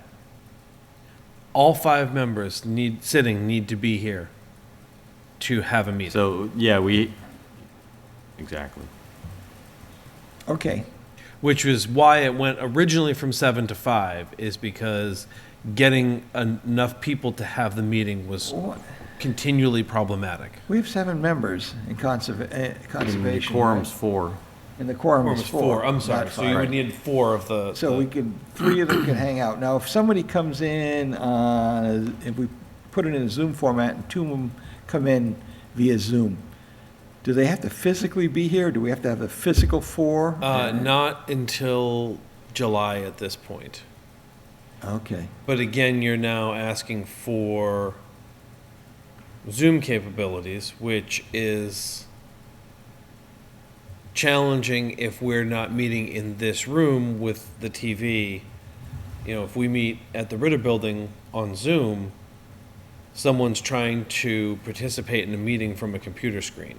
all 5 members need to be here to have a meeting. So, yeah, exactly. Okay, Which was why it went originally from 7 to 5, is because getting enough people to have the meeting was Well, continually problematic. we have 7 members in The conservation. quorum's 4. And the quorum Quorum is is 4. I'm sorry, not so you 5. would need 4 of the. So we could, 3 of them can hang out. Now, if somebody comes in on, if we put it in a Zoom format and 2 of them come in via Zoom, do they have to physically be here? Do we have to have a physical 4? Not until July at this point. Okay, But again, you're now asking for Zoom capabilities, which is challenging if we're not meeting in this room with the TV. You know, if we meet at the Ritter Building on Zoom, someone's trying to participate in a meeting from a computer screen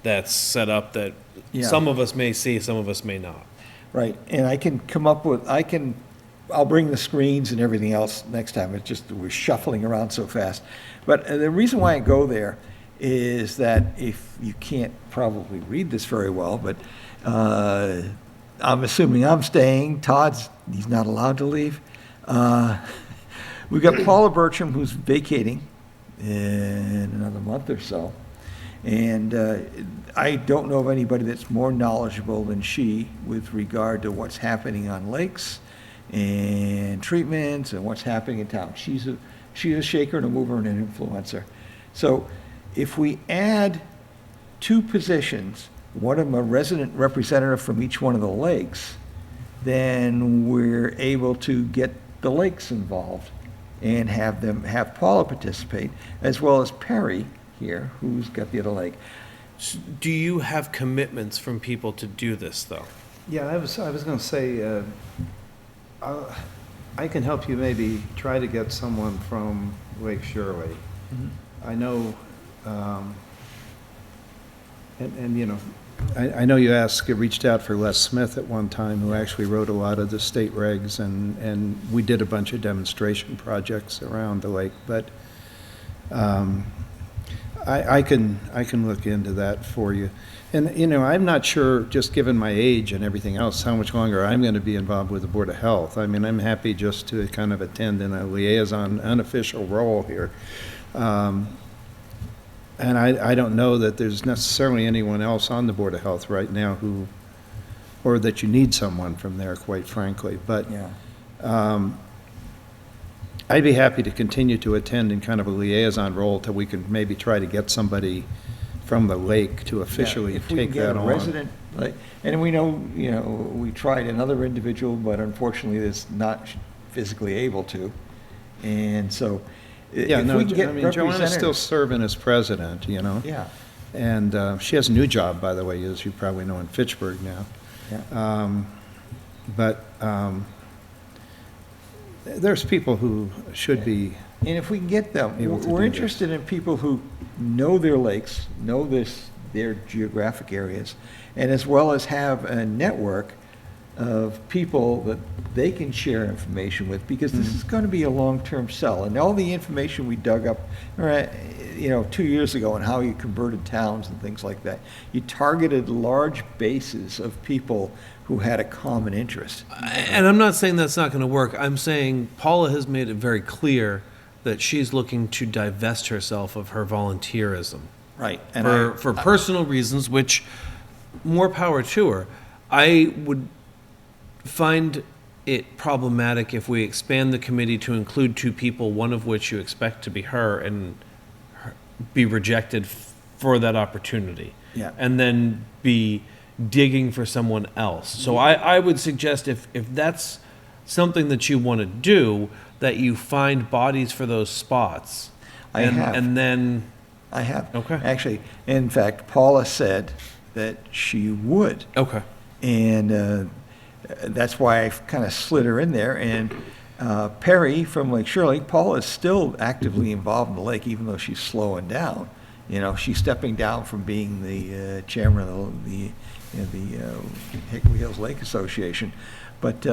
that's set up that Yeah. some of us may see, some of us may not. right. And I can come up with, I'll bring the screens and everything else next time. It's just we're shuffling around so fast. But the reason why I go there is that if you can't probably read this very well, but I'm assuming I'm staying. He's not allowed to leave. We've got Paula Bertram, who's vacating in another month or so. And I don't know of anybody that's more knowledgeable than she with regard to what's happening on lakes and treatments and what's happening in town. She's a shaker and a mover and an influencer. So if we add 2 positions, one of them a resident representative from each one of the lakes, then we're able to get the lakes involved and have Paula participate, as well as Perry here, who's got the other lake. Do you have commitments from people to do this, though? Yeah, I was going to say, I can help you maybe try to get someone from Lake Shirley. I know, and you know, I know you reached out for Les Smith at one time, who actually wrote a lot of the state regs, and we did a bunch of demonstration projects around the lake, but I can look into that for you. And, you know, I'm not sure, just given my age and everything else, how much longer I'm going to be involved with the Board of Health. I mean, I'm happy just to kind of attend in a liaison, unofficial role here. And I don't know that there's necessarily anyone else on the Board of Health right now or that you need someone from there, quite frankly. But Yeah. I'd be happy to continue to attend in kind of a liaison role till we can maybe try to get somebody from the lake to officially If we take can get that a on. resident, and we know, we tried another individual, but unfortunately is not physically able to. And so Yeah, if no, we can get I mean, Joanna's still representatives. serving as president, you know? Yeah, And she has a new job, by the way, as you probably know, in Fitchburg now. yeah. But there's people who should be, And if we can get them, Able to we're do interested in people who know their lakes, know their geographic areas, and as well as have a network of people that they can share information with, because this is going to be a long-term sell. And all the information we dug up, 2 years ago on how you converted towns and things like that, you targeted large bases of people who had a common interest. And I'm not saying that's not going to work. I'm saying Paula has made it very clear that she's looking to divest herself of her volunteerism Right. And for personal reasons, which more power to her. I would find it problematic if we expand the committee to include 2 people, one of which you expect to be her, and be rejected for that opportunity. Yeah. And then be digging for someone else. So I would suggest if that's something that you want to do, that you find bodies for those spots. I and, have. And then, I have. Okay. Actually, in fact, Paula said that she would. okay. And that's why I kind of slid her in there. And Perry from Lake Shirley, Paul is still actively involved in the lake, even though she's slowing down. You know, she's stepping down from being the chairman of the Hickory Hills Lake Association. But,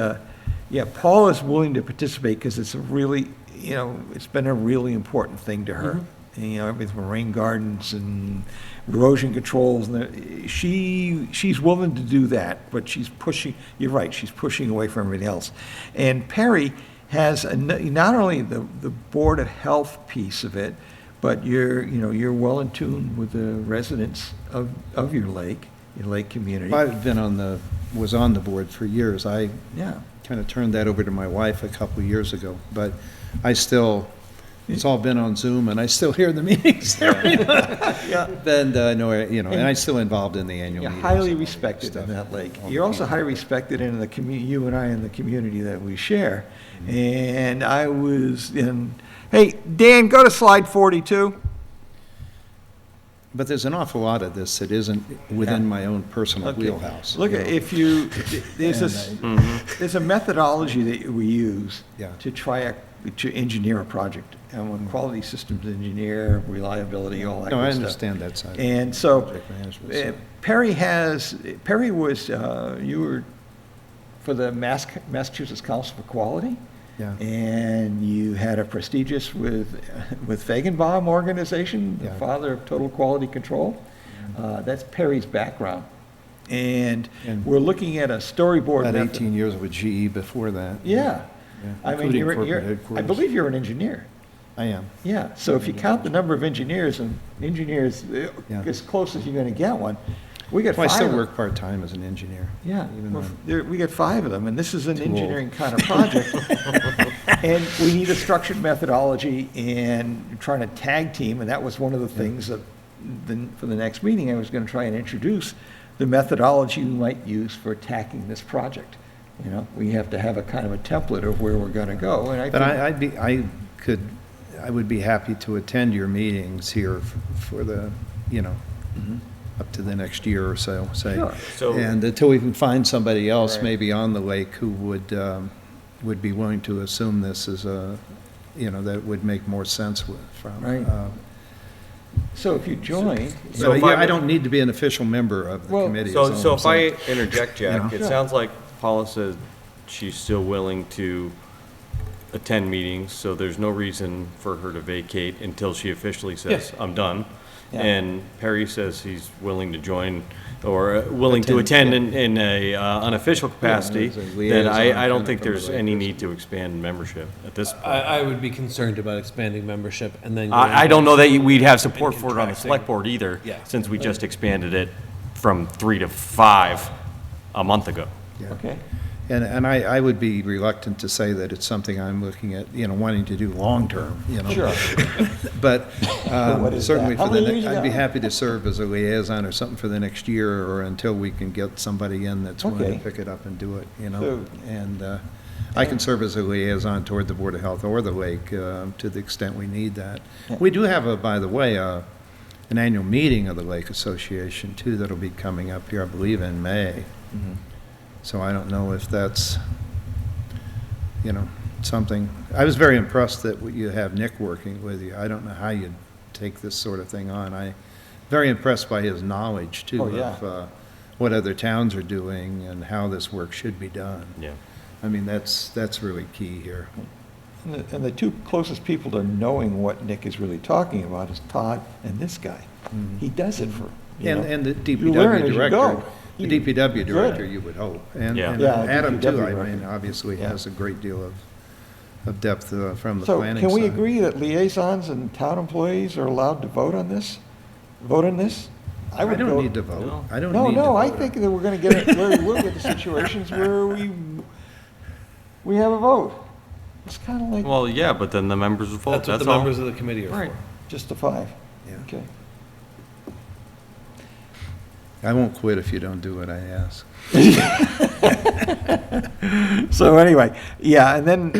yeah, Paul is willing to participate because it's a really, you know, it's been a really important thing to her. And, you know, everything from rain gardens and erosion controls, and she's willing to do that, but she's pushing, you're right, she's pushing away from everything else. And Perry has not only the Board of Health piece of it, but you're well in tune with the residents of your lake community. I've been was on the board for years. I Yeah. kind of turned that over to my wife a couple of years ago, but it's all been on Zoom, and I still hear the meetings every month. Yeah. And, and I'm still involved in the annual You're meetings. highly and respected stuff. in that lake. All the You're also people. highly respected in the community, you and I in the community that we share. And I was in, hey, Dan, go to slide 42. But there's an awful lot of this that isn't within Yeah. my own personal Okay. wheelhouse. Look, you know. there's a methodology that we use Yeah. to engineer a project. And we're quality systems engineer, reliability, all that No, good I stuff. understand that side. of it. And so, Project management side. Perry was, you were for the Massachusetts Council for Quality, Yeah. and you had a prestigious with Feigenbaum organization, the Yeah. father of total quality control. That's Perry's background. And And we're looking at a storyboard Had method. 18 years with GE before that. Yeah. Yeah, I mean, including corporate I headquarters. believe you're an engineer. I am. Yeah, so if you count the number of engineers, Yeah. as close as you're gonna get one, we got Well, I five still of them. work part-time as an engineer. Yeah, even well, though- we got five of them, and this is an Too old. engineering kind of project. And we need a structured methodology and trying to tag team, and that was one of the things that, for the next meeting, I was gonna try and introduce the methodology we might use for attacking this project. You know, we have to have a kind of a template of where we're gonna go, and I But think. I would be happy to attend your meetings here for the, up to the next year or so, say. Sure. So- And until we can find somebody else, Right. maybe on the lake, who would be willing to assume this as that would make more sense from. Right. So if you join, So So if yeah, I- I don't need to be an official member of the Well- committee. is all So I'm if I saying. interject, Jack, Yeah. it sounds like Paula said she's still willing to attend meetings, so there's no reason for her to vacate until she officially says, I'm done. Yeah. And Perry says he's willing to join, or willing to attend in a unofficial capacity, as a then liaison I kind don't of think from the there's lake any or need to expand membership at this point. I would be concerned about expanding membership and then. I don't know that we'd have support for it on the contracting. select board either, Yeah. since we just expanded it from 3 to 5 a month ago. Yeah. okay, And I would be reluctant to say that it's something I'm looking at, wanting to do long-term, sure. But What is certainly that? for How the, many years you I'd be got? happy to serve as a liaison or something for the next year, or until we can get somebody in that's willing Okay. to pick it up and do it, So- And I can serve as a liaison toward the Board of Health or the lake, to the extent we need that. Yeah. We do have, by the way, an annual meeting of the Lake Association, too, that'll be coming up here, I believe, in May. Mm-hmm. So I don't know if that's, something. I was very impressed that you have Nick working with you. I don't know how you'd take this sort of thing on. Very impressed by his knowledge, too, Oh, yeah. of what other towns are doing and how this work should be done. Yeah. I mean, that's really key here. And the two closest people to knowing what Nick is really talking about is Todd and this guy. He does it for, you know. And the You learn DPW as you director, go. the DPW Good. director, you would hope. And Yeah. and Yeah, Adam, too, DPW I mean, director. obviously Yeah. has a great deal of depth from the So planning side. can we agree that liaisons and town employees are allowed to vote on this? Vote on this? I would don't go- need to vote. No. I don't No, need to no, I vote. think that we're gonna get it, where we will get the situations where we have a vote. It's kinda like Well, yeah, but then the members will vote, That's what that's the all. members of the committee are for. Right. just a 5. Yeah. Okay. I won't quit if you don't do what I ask. So anyway, yeah, and then,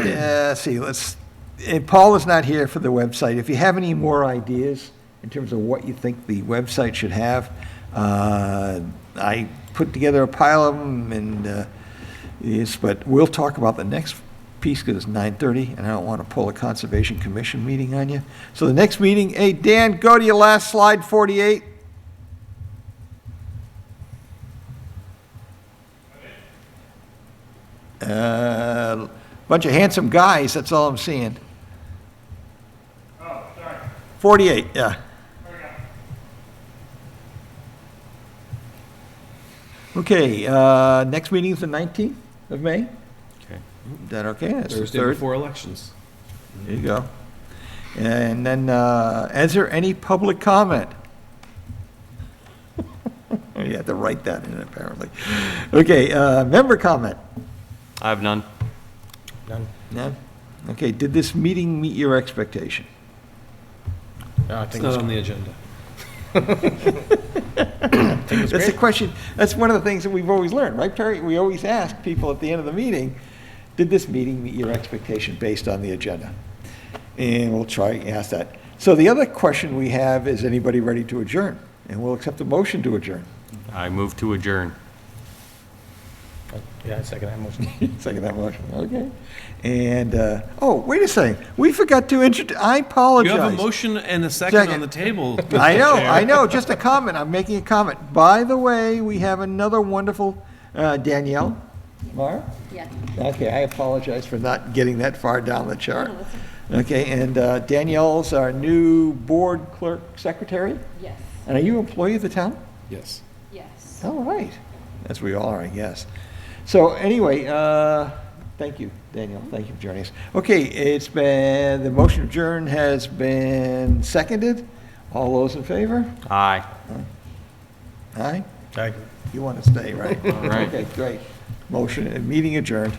and Paul is not here for the website. If you have any more ideas in terms of what you think the website should have, I put together a pile of them, and, yes, but we'll talk about the next peace because it's 9:30 and I don't want to pull a Conservation Commission meeting on you. So the next meeting, hey, Dan, go to your last slide, 48. Bunch of handsome guys, that's all I'm seeing. Oh, sorry. 48, yeah. There we go. Okay, next meeting is the 19th of May. Okay. Is that okay? That's the Thursday third. before elections. There you go. And then, is there any public comment? You have to write that in, apparently. Okay, member comment? I have none. None. None? Okay, did this meeting meet your expectation? No, I It's think not it's on the agenda. That's the question, that's one of the things that we've always learned, right, Perry? We always ask people at the end of the meeting, did this meeting meet your expectation based on the agenda? And we'll try and ask that. So the other question we have is, anybody ready to adjourn? And we'll accept a motion to adjourn. I move to adjourn. Yeah, I second that motion. Second that motion, okay. And, oh, wait a second, we forgot to introduce, I You apologize. have a motion and a second Second. on the table. I know, just a comment, I'm making a comment. By the way, we have another wonderful, Danielle. Mara? Yeah. Okay, I apologize for not getting that far down the chart. Okay, and Danielle's our new board clerk secretary? Yes. And are you an employee of the town? Yes. Yes. All right, as we all are, I guess. So anyway, thank you, Danielle, thank you for joining us. Okay, it's been, the motion to adjourn has been seconded. All those in favor? Aye. Aye? Aye. You want to stay, right? right. Okay, great. Motion, meeting adjourned.